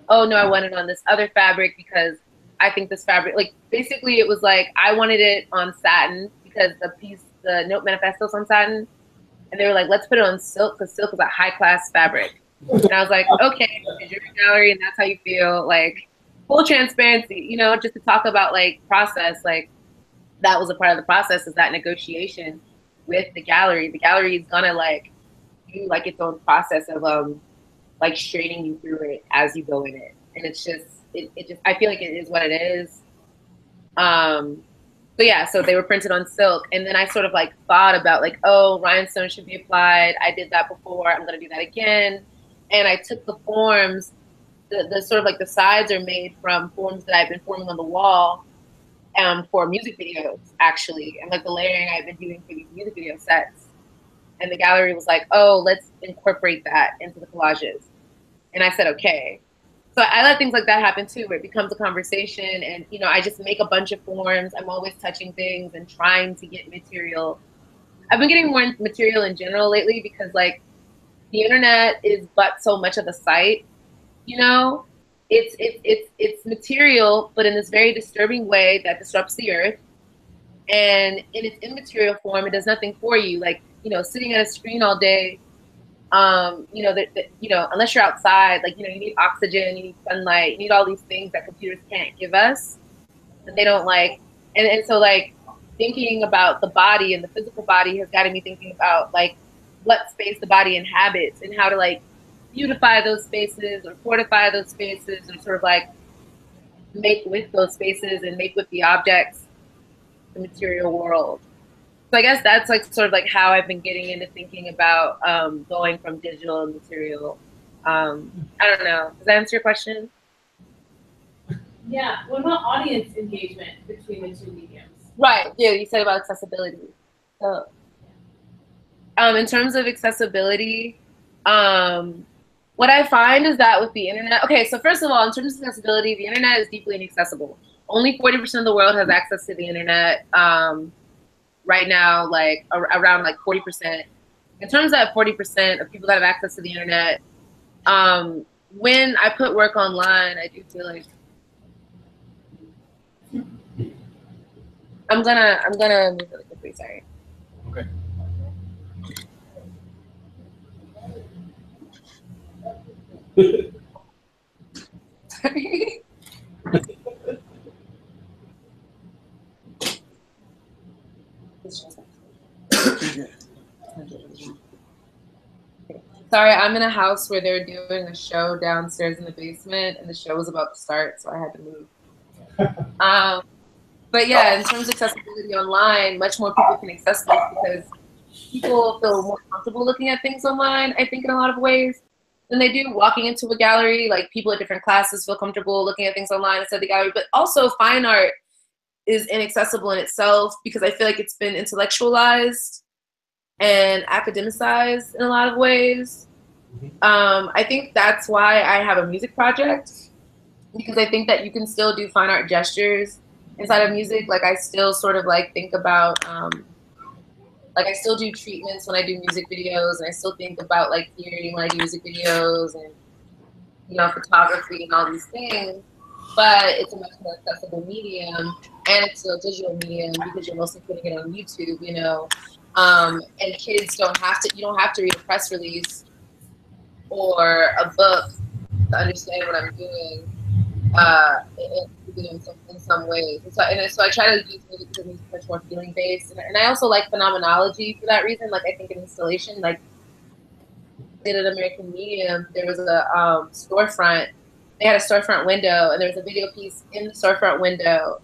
oh no, I want it on this other fabric because I think this fabric, like basically it was like, I wanted it on satin because the note manifesto's on satin. And they were like, let's put it on silk because silk is a high class fabric. And I was like, okay, it's your gallery and that's how you feel. Like full transparency, you know, just to talk about like process, like that was a part of the process is that negotiation with the gallery. The gallery is gonna like do like its own process of like straightening you through it as you go in it. And it's just, it just, I feel like it is what it is. So yeah, so they were printed on silk. And then I sort of like thought about like, oh, rhinestone should be applied. I did that before, I'm gonna do that again. And I took the forms, the sort of like the sides are made from forms that I've been forming on the wall for music videos actually. And like the layering I've been doing for these music video sets. And the gallery was like, oh, let's incorporate that into the collages. And I said, okay. So I let things like that happen too, where it becomes a conversation and, you know, I just make a bunch of forms. I'm always touching things and trying to get material. I've been getting more material in general lately because like the internet is but so much of a site, you know? It's material, but in this very disturbing way that disrupts the earth. And in its immaterial form, it does nothing for you. Like, you know, sitting at a screen all day, you know, you know, unless you're outside, like, you know, you need oxygen, you need sunlight, you need all these things that computers can't give us. And they don't like, and so like thinking about the body and the physical body has gotten me thinking about like what space the body inhabits and how to like beautify those spaces or fortify those spaces or sort of like make with those spaces and make with the objects the material world. So I guess that's like sort of like how I've been getting into thinking about going from digital and material. I don't know. Does that answer your question? Yeah. What about audience engagement between the two mediums? Right. Yeah, you said about accessibility. So, in terms of accessibility, what I find is that with the internet, okay, so first of all, in terms of accessibility, the internet is deeply inaccessible. Only 40% of the world has access to the internet. Right now, like around like 40%. In terms of that 40% of people that have access to the internet, when I put work online, I do feel like I'm gonna move really quickly. Sorry. Okay. Sorry. Sorry, I'm in a house where they're doing a show downstairs in the basement, and the show was about to start, so I had to move. But yeah, in terms of accessibility online, much more people can access this because people feel more comfortable looking at things online, I think, in a lot of ways, than they do walking into a gallery. Like, people at different classes feel comfortable looking at things online instead of the gallery. But also, fine art is inaccessible in itself because I feel like it's been intellectualized and academicized in a lot of ways. I think that's why I have a music project, because I think that you can still do fine art gestures inside of music. Like, I still sort of like think about, like, I still do treatments when I do music videos, and I still think about like theory when I do music videos, and, you know, photography and all these things. But it's a much more accessible medium, and it's a digital medium because you're mostly putting it on YouTube, you know. And kids don't have to, you don't have to read a press release or a book to understand what I'm doing. In some ways. And so I try to use music because it's much more feeling based. And I also like phenomenology for that reason. Like, I think an installation, like, did at American Medium, there was a storefront. They had a storefront window, and there was a video piece in the storefront window.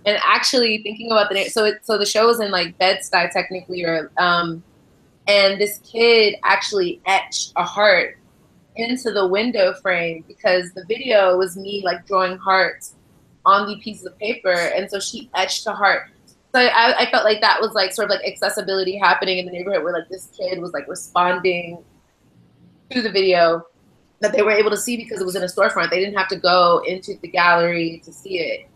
And actually thinking about so the show was in like Bed-Stuy technically, or and this kid actually etched a heart into the window frame because the video was me like drawing hearts on the pieces of paper, and so she etched a heart. So I felt like that was like sort of like accessibility happening in the neighborhood, where like this kid was like responding to the video that they were able to see because it was in a storefront. They didn't have to go into the gallery to see it.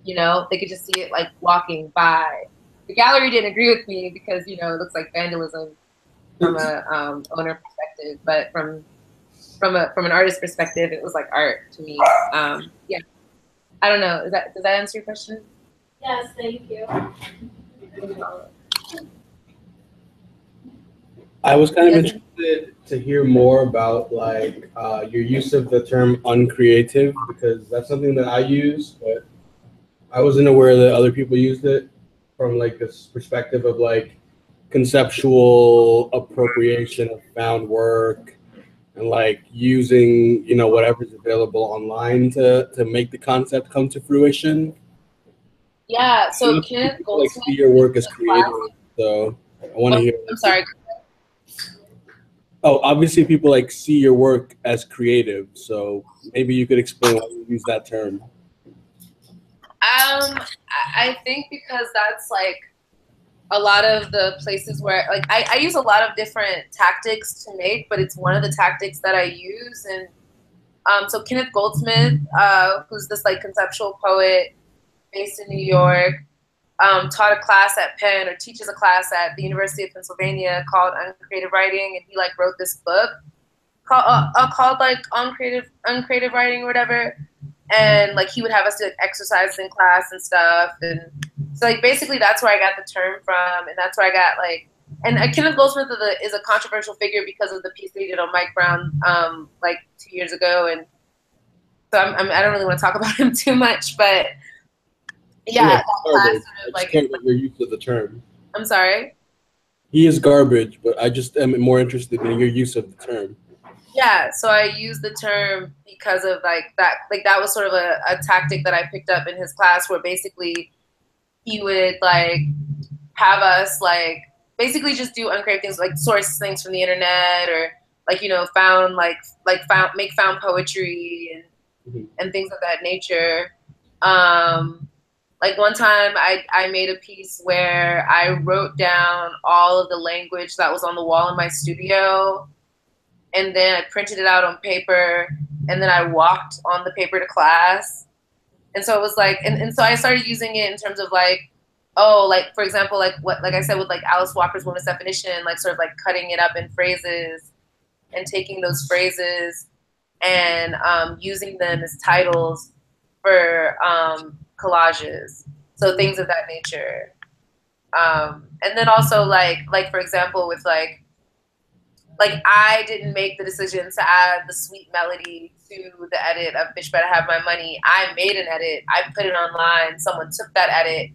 You know, they could just see it like walking by. The gallery didn't agree with me because, you know, it looks like vandalism from a owner perspective, but from an artist perspective, it was like art to me. Yeah, I don't know. Does that answer your question? Yes, thank you. I was kind of interested to hear more about like your use of the term uncreative, because that's something that I use, but I wasn't aware that other people used it from like this perspective of like conceptual appropriation of found work and like using, you know, whatever's available online to make the concept come to fruition. Yeah, so Kenneth Goldsmith, like, see your work as creative, so I want to hear. I'm sorry. Oh, obviously people like see your work as creative, so maybe you could explain why you use that term. I think because that's like a lot of the places where like I use a lot of different tactics to make, but it's one of the tactics that I use. And so Kenneth Goldsmith, who's this like conceptual poet based in New York, taught a class at Penn, or teaches a class at the University of Pennsylvania called Uncreative Writing, and he like wrote this book called like Uncreative Writing or whatever. And like he would have us do like exercises in class and stuff, and so like basically that's where I got the term from, and that's where I got like. And Kenneth Goldsmith is a controversial figure because of the piece that he did on Mike Brown like 2 years ago, and so I don't really want to talk about him too much, but yeah, that class sort of like your use of the term. I'm sorry. He is garbage, but I just am more interested in your use of the term. Yeah, so I use the term because of like that was sort of a tactic that I picked up in his class, where basically he would like have us like basically just do uncreative things, like source things from the internet, or like, you know, make found poetry and things of that nature. Like one time I made a piece where I wrote down all of the language that was on the wall in my studio, and then I printed it out on paper, and then I walked on the paper to class. And so it was like, and so I started using it in terms of like, oh, like for example, like I said with like Alice Walker's Wilderness Definition, like sort of like cutting it up in phrases and taking those phrases and using them as titles for collages. So things of that nature. And then also like for example with like I didn't make the decision to add the sweet melody to the edit of Bitch Better Have My Money. I made an edit. I put it online. Someone took that edit,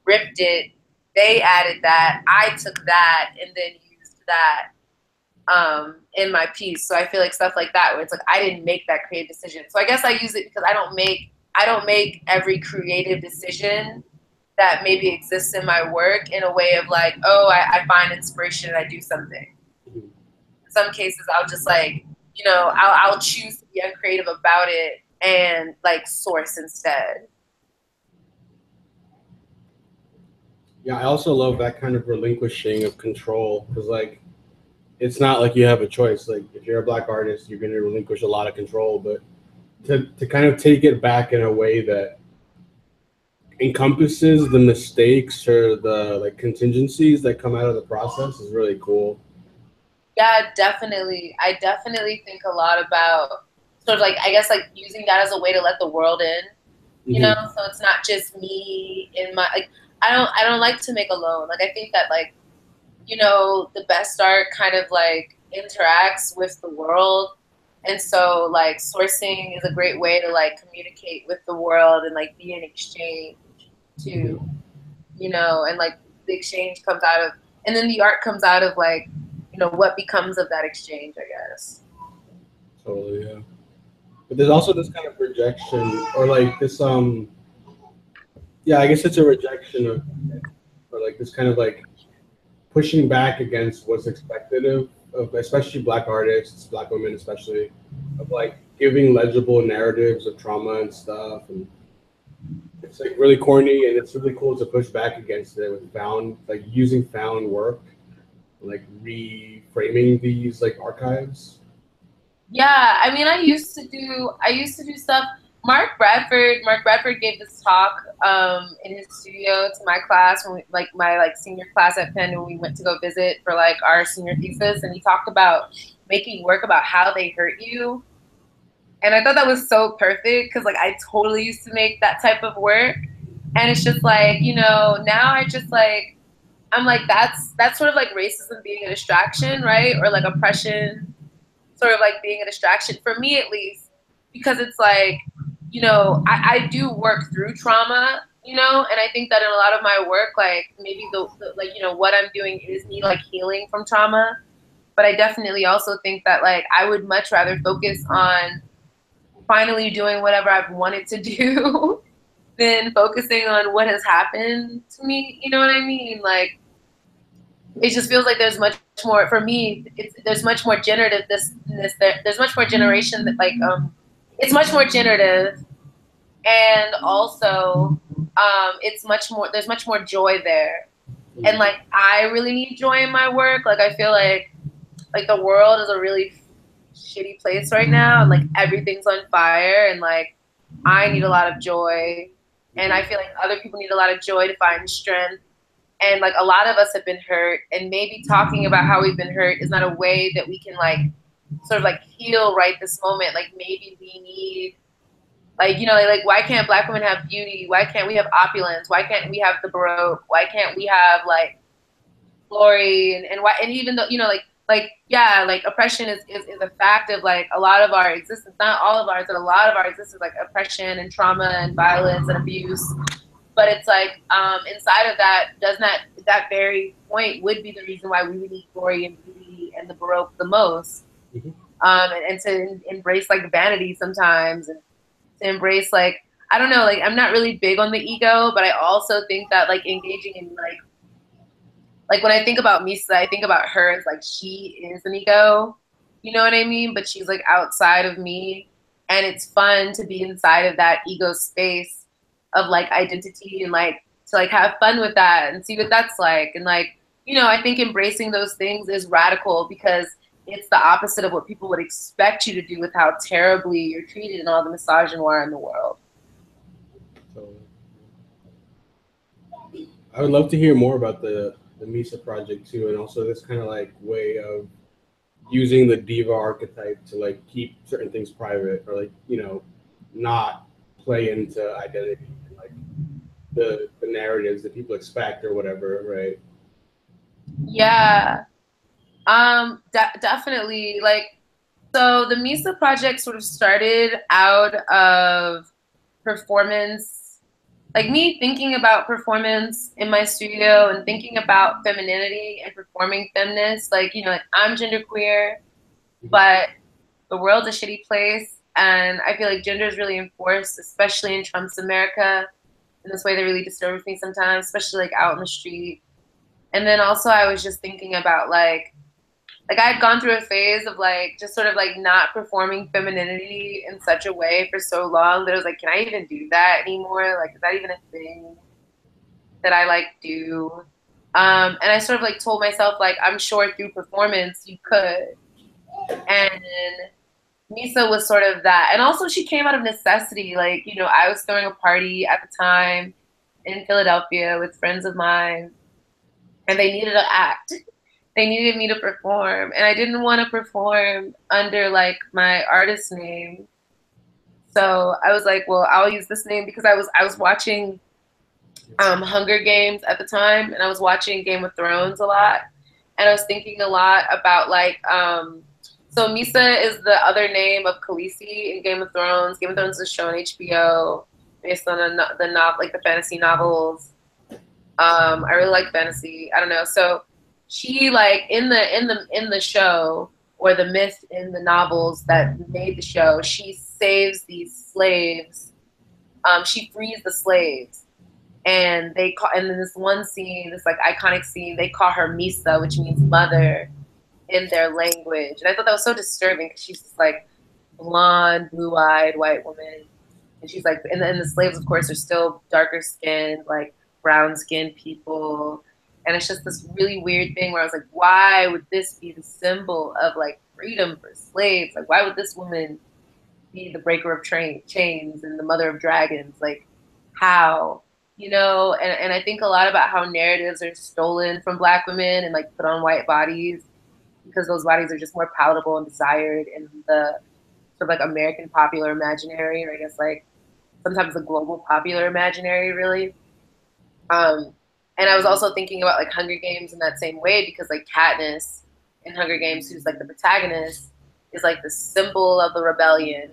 ripped it. They added that. I took that and then used that. in my piece. So I feel like stuff like that, where it's like I didn't make that creative decision. So I guess I use it because I don't make every creative decision that maybe exists in my work in a way of like, oh, I find inspiration and I do something. In some cases, I'll just like, you know, I'll choose to be uncreative about it and like source instead. Yeah, I also love that kind of relinquishing of control, because like it's not like you have a choice. Like if you're a Black artist, you're going to relinquish a lot of control, but to kind of take it back in a way that encompasses the mistakes or the like contingencies that come out of the process is really cool. Yeah, definitely. I definitely think a lot about sort of like, I guess like using that as a way to let the world in, you know? So it's not just me in my, like, I don't like to make alone. Like, I think that like, you know, the best art kind of like interacts with the world. And so like sourcing is a great way to like communicate with the world and like be in exchange too, you know, and like the exchange comes out of, and then the art comes out of like, you know, what becomes of that exchange, I guess. Totally, yeah. But there's also this kind of rejection, or like this, yeah, I guess it's a rejection of, or like this kind of like pushing back against what's expected of especially Black artists, Black women especially, of like giving legible narratives of trauma and stuff. And it's like really corny, and it's really cool to push back against it with found, like using found work, like reframing these like archives. Yeah, I mean, I used to do stuff. Mark Bradford gave this talk in his studio to my class when we, like my like senior class at Penn, when we went to go visit for like our senior thesis, and he talked about making work about how they hurt you. And I thought that was so perfect because like I totally used to make that type of work. And it's just like, you know, now I just like, I'm like, that's sort of like racism being a distraction, right? Or like oppression sort of like being a distraction for me, at least, because it's like, you know, I do work through trauma, you know, and I think that in a lot of my work, like maybe the like, you know, what I'm doing is me like healing from trauma. But I definitely also think that like I would much rather focus on finally doing whatever I've wanted to do than focusing on what has happened to me. You know what I mean? Like, it just feels like there's much more for me. There's much more generative. There's much more generation that like it's much more generative, and also it's much more. There's much more joy there, and like I really need joy in my work. Like I feel like the world is a really shitty place right now, and like everything's on fire, and like I need a lot of joy, and I feel like other people need a lot of joy to find strength. And like a lot of us have been hurt, and maybe talking about how we've been hurt is not a way that we can like sort of like heal right this moment. Like maybe we need, like, you know, like why can't Black women have beauty? Why can't we have opulence? Why can't we have the Baroque? Why can't we have like glory? And why? And even though, you know, like yeah, like oppression is a fact of like a lot of our existence, not all of ours, but a lot of our existence, like oppression and trauma and violence and abuse. But it's like inside of that, that very point would be the reason why we need glory and beauty and the Baroque the most. And to embrace like vanity sometimes, and to embrace like, I don't know, like I'm not really big on the ego, but I also think that like engaging in like when I think about Misa, I think about her as like she is an ego, you know what I mean? But she's like outside of me, and it's fun to be inside of that ego space of like identity, and like to like have fun with that and see what that's like. And like, you know, I think embracing those things is radical because it's the opposite of what people would expect you to do with how terribly you're treated and all the misogynoir in the world. I would love to hear more about the Misa project too, and also this kind of like way of using the diva archetype to like keep certain things private, or like, you know, not play into identity and like the narratives that people expect or whatever, right? Yeah, definitely. Like, so the Misa project sort of started out of performance like me thinking about performance in my studio and thinking about femininity and performing feminist, like, you know, like I'm genderqueer, but the world's a shitty place. And I feel like gender is really enforced, especially in Trump's America, in this way that really disturbs me sometimes, especially like out in the street. And then also I was just thinking about like I had gone through a phase of like just sort of like not performing femininity in such a way for so long that I was like, can I even do that anymore? Like, is that even a thing that I like do? And I sort of like told myself like, I'm sure through performance you could. And Misa was sort of that. And also she came out of necessity. Like, you know, I was throwing a party at the time in Philadelphia with friends of mine, and they needed an act. They needed me to perform, and I didn't want to perform under like my artist name. So I was like, well, I'll use this name because I was watching Hunger Games at the time, and I was watching Game of Thrones a lot, and I was thinking a lot about like so Misa is the other name of Khaleesi in Game of Thrones. Game of Thrones is a show on HBO based on the novel, like the fantasy novels. I really like fantasy. I don't know. So she like in the show, or the myth in the novels that made the show, she saves these slaves. She frees the slaves, and and in this one scene, this like iconic scene, they call her Misa, which means mother in their language. And I thought that was so disturbing because she's this like blonde, blue-eyed white woman, and she's like, and the slaves, of course, are still darker skinned, like brown-skinned people. And it's just this really weird thing where I was like, why would this be the symbol of like freedom for slaves? Like, why would this woman be the breaker of chains and the mother of dragons? Like, how? You know, and I think a lot about how narratives are stolen from Black women and like put on white bodies, because those bodies are just more palatable and desired in the sort of like American popular imaginary, or I guess like sometimes the global popular imaginary, really. And I was also thinking about like Hunger Games in that same way, because like Katniss in Hunger Games, who's like the protagonist, is like the symbol of the rebellion,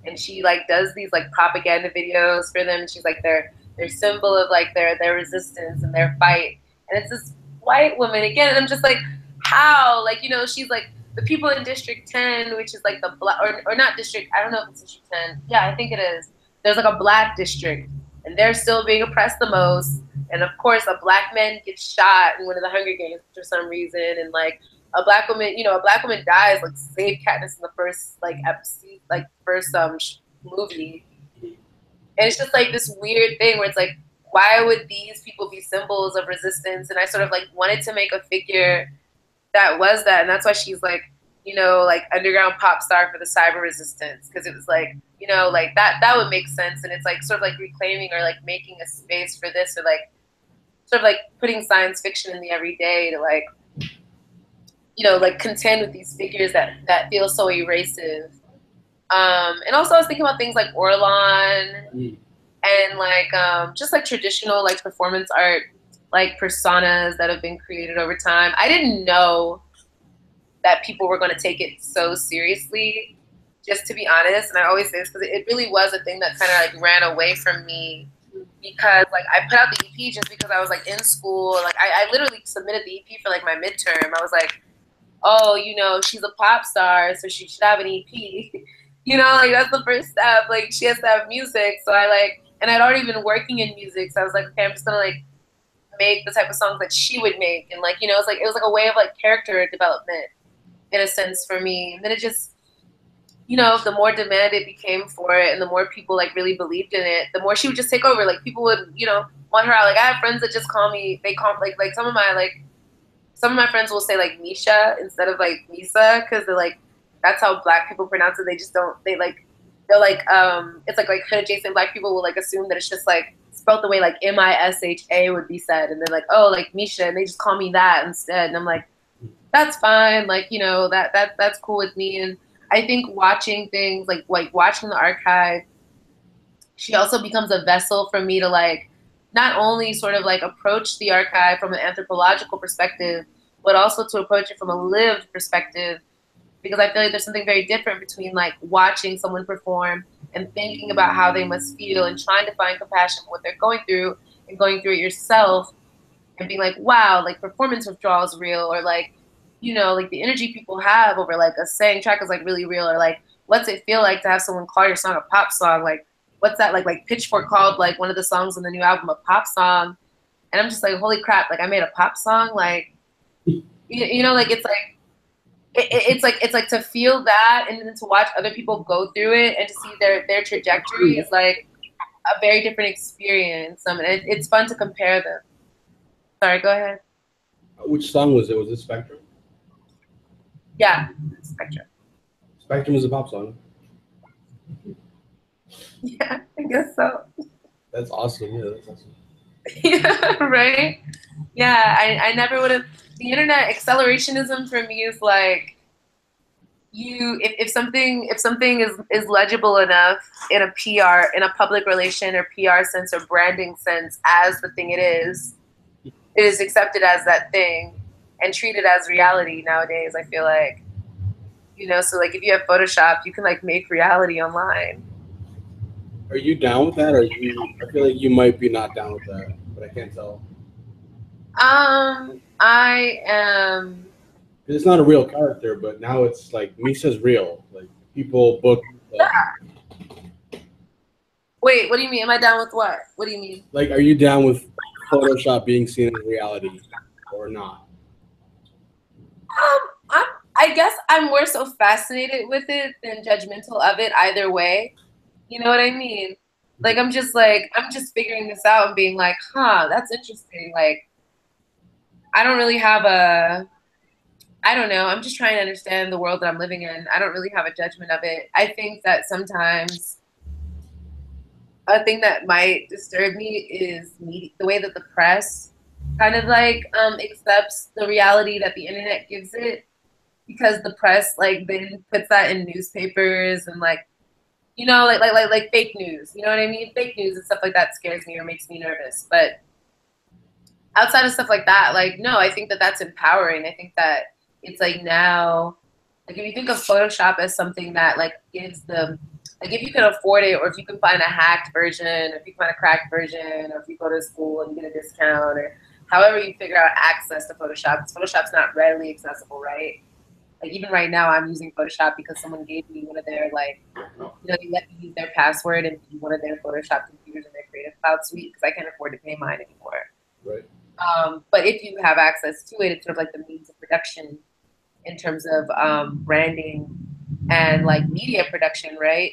and she like does these like propaganda videos for them. And she's like their symbol of like their resistance and their fight. And it's this white woman again, and I'm just like, how? Like, you know, she's like the people in District 10, which is like the black, or not District, I don't know if it's District 10. Yeah, I think it is. There's like a Black district, and they're still being oppressed the most. And of course, a Black man gets shot in one of the Hunger Games for some reason, and like a Black woman, you know, a Black woman dies, like save Katniss in the first like episode, like first movie. And it's just like this weird thing where it's like, why would these people be symbols of resistance? And I sort of like wanted to make a figure that was that, and that's why she's like, you know, like underground pop star for the cyber resistance, because it was like, you know, like that would make sense. And it's like sort of like reclaiming or like making a space for this, or like sort of like putting science fiction in the everyday to like, you know, like contend with these figures that feel so erasive. And also I was thinking about things like Orlan and like just like traditional like performance art, like personas that have been created over time. I didn't know that people were going to take it so seriously, just to be honest. And I always say this because it really was a thing that kind of like ran away from me, because like I put out the EP just because I was like in school. Like I literally submitted the EP for like my midterm. I was like, oh, you know, she's a pop star, so she should have an EP. You know, like that's the first step. Like she has to have music. So I like, and I'd already been working in music, so I was like, okay, I'm just gonna like make the type of songs that she would make. And like, you know, it was like a way of like character development in a sense for me. And then it just, you know, the more demand it became for it, and the more people like really believed in it, the more she would just take over. Like people would, you know, want her out. Like I have friends that just call me, they call like some of my friends will say like Misha instead of like Misa, because they're like, that's how Black people pronounce it. They just don't, they're like it's like hood adjacent Black people will like assume that it's just like spelled the way like Misha would be said, and they're like, oh, like Misha, and they just call me that instead. And I'm like, that's fine, like, you know, that's cool with me. And I think watching things like watching the archive, she also becomes a vessel for me to like not only sort of like approach the archive from an anthropological perspective, but also to approach it from a lived perspective, because I feel like there's something very different between like watching someone perform and thinking about how they must feel and trying to find compassion for what they're going through and going through it yourself and being like, wow, like performance withdrawal is real, or like, you know, like the energy people have over like a saying track is like really real, or like, what's it feel like to have someone call your song a pop song? Like, what's that like? Like Pitchfork called like one of the songs on the new album a pop song, and I'm just like, holy crap! Like I made a pop song. Like, you know, like it's like. It's like to feel that and then to watch other people go through it and to see their trajectory is like a very different experience. And it's fun to compare them. Sorry, go ahead. Which song was it? Was it Spectrum? Yeah, Spectrum. Spectrum is a pop song. Yeah, I guess so. That's awesome. Yeah, that's awesome. Yeah, right? Yeah, I never would have. The internet accelerationism for me is like if something is legible enough in a PR, in a public relation or PR sense or branding sense as the thing it is accepted as that thing and treated as reality nowadays. I feel like, you know, so like if you have Photoshop, you can like make reality online. Are you down with that, or I feel like you might be not down with that, but I can't tell. I am. It's not a real character, but now it's like Misa's real. Like people book. Wait, what do you mean? Am I down with what? What do you mean? Like, are you down with Photoshop being seen as reality, or not? I guess I'm more so fascinated with it than judgmental of it either way. You know what I mean? Like I'm just figuring this out and being like, huh, that's interesting. Like I don't really have I don't know. I'm just trying to understand the world that I'm living in. I don't really have a judgment of it. I think that sometimes a thing that might disturb me is the way that the press kind of like accepts the reality that the internet gives it, because the press like then puts that in newspapers and like, you know, like fake news. You know what I mean? Fake news and stuff like that scares me or makes me nervous. But outside of stuff like that, like no, I think that that's empowering. I think that it's like now, like if you think of Photoshop as something that like gives them, like if you can afford it, or if you can find a hacked version, or if you can find a cracked version, or if you go to school and you get a discount, or however you figure out access to Photoshop, because Photoshop's not readily accessible, right? Like even right now, I'm using Photoshop because someone gave me one of their like, you know, they let me use their password and one of their Photoshop computers in their Creative Cloud suite because I can't afford to pay mine anymore. Right. But if you have access to it, it's sort of like the means of production in terms of branding and like media production, right?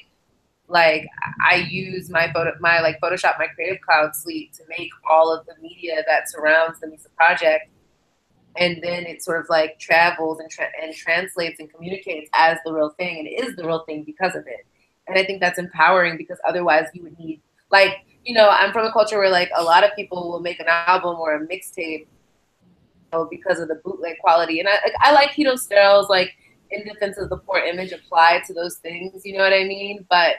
Like I use my Photoshop, my Creative Cloud suite to make all of the media that surrounds the Misa project, and then it sort of like travels and translates and communicates as the real thing, and it is the real thing because of it. And I think that's empowering, because otherwise you would need, like, you know, I'm from a culture where like a lot of people will make an album or a mixtape because of the bootleg quality. And I like Hito Sterl's like in defense of the poor image applied to those things, you know what I mean? But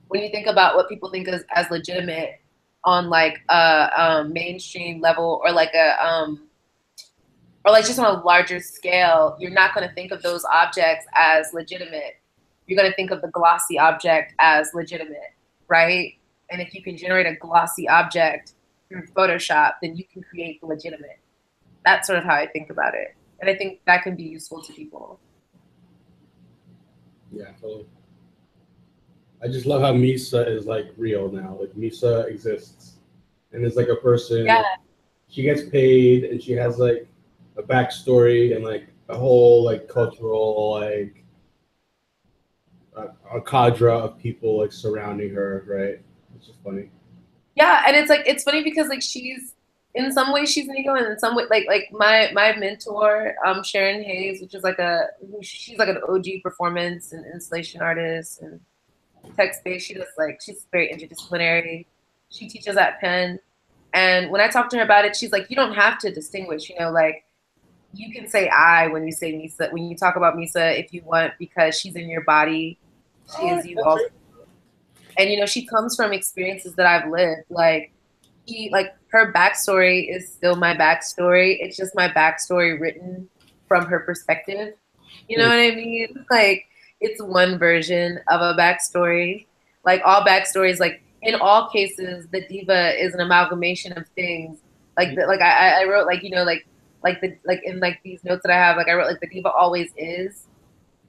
when you think about what people think as legitimate on like a mainstream level, or like or like just on a larger scale, you're not going to think of those objects as legitimate. You're going to think of the glossy object as legitimate, right? And if you can generate a glossy object through Photoshop, then you can create the legitimate. That's sort of how I think about it. And I think that can be useful to people. Yeah, totally. I just love how Misa is like real now. Like Misa exists and is like a person. Yeah. She gets paid and she has like a backstory and like a whole like cultural like a cadre of people like surrounding her, right? It's just funny. Yeah, and it's like it's funny because like she's in some ways she's an ego, and in some way like my mentor Sharon Hayes, which is like she's like an OG performance and installation artist and text based. She does like she's very interdisciplinary. She teaches at Penn, and when I talk to her about it, she's like, you don't have to distinguish, you know, like you can say I when you say Misa, when you talk about Misa if you want, because she's in your body. She is you also. And, you know, she comes from experiences that I've lived. Like, her backstory is still my backstory. It's just my backstory written from her perspective. You know what I mean? Like, it's one version of a backstory. Like all backstories, like in all cases, the diva is an amalgamation of things. Like I wrote like, you know, like in like these notes that I have, like I wrote like the diva always is.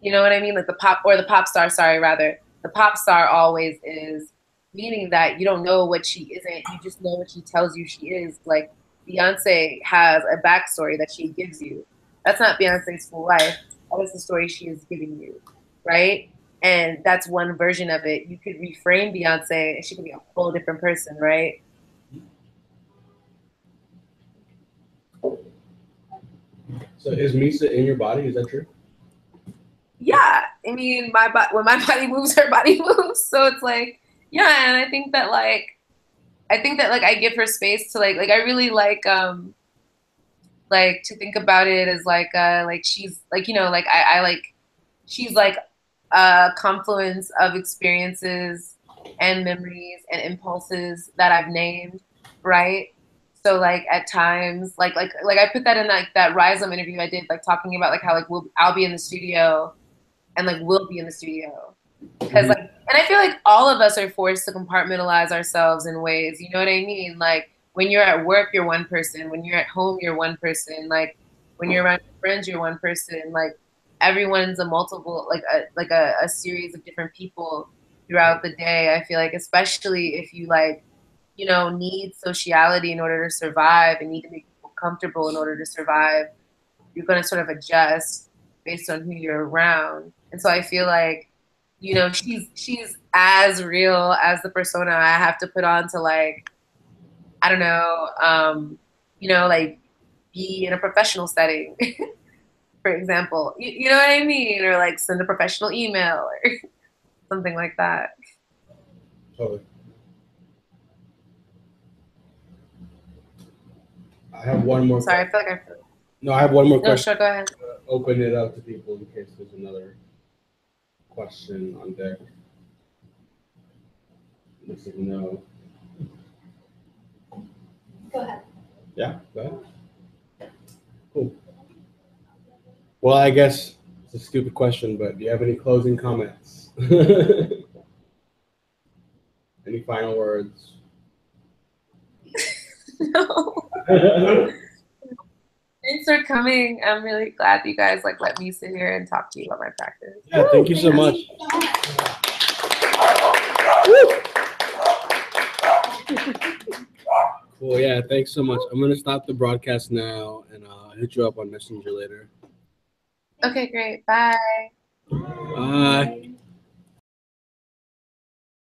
You know what I mean? Like the pop star, sorry, rather. The pop star always is, meaning that you don't know what she isn't, you just know what she tells you she is. Like Beyonce has a backstory that she gives you. That's not Beyonce's full life. That is the story she is giving you, right? And that's one version of it. You could reframe Beyonce and she could be a whole different person, right? So is Misa in your body? Is that true? Yeah, I mean, when my body moves, her body moves. So it's like, yeah, and I think that like I give her space to like I really like to think about it as like she's like, you know, like I like she's like a confluence of experiences and memories and impulses that I've named, right? So like at times like I put that in like that Rhizome interview I did, like talking about like how like I'll be in the studio and like we'll be in the studio. Because like, and I feel like all of us are forced to compartmentalize ourselves in ways, you know what I mean? Like when you're at work, you're one person. When you're at home, you're one person. Like when you're around your friends, you're one person. Like everyone's a multiple, like a series of different people throughout the day. I feel like, especially if you like, you know, need sociality in order to survive and need to make people comfortable in order to survive, you're going to sort of adjust based on who you're around. And so I feel like, you know, she's as real as the persona I have to put on to like, I don't know, you know, like be in a professional setting, for example, you know what I mean? Or like send a professional email or something like that. Totally. I have one more. Sorry, I feel like No, I have one more No, question. sure, go ahead. Open it up to people in case there's another question on deck. Looks like no. Go ahead. Yeah, go ahead. Cool. Well, I guess it's a stupid question, but do you have any closing comments? Any final words? No. Thanks for coming. I'm really glad that you guys like let me sit here and talk to you about my practice. Yeah, thank you so much. Cool. Yeah, thanks so much. I'm gonna stop the broadcast now, and I'll hit you up on Messenger later. Okay, great. Bye. Bye.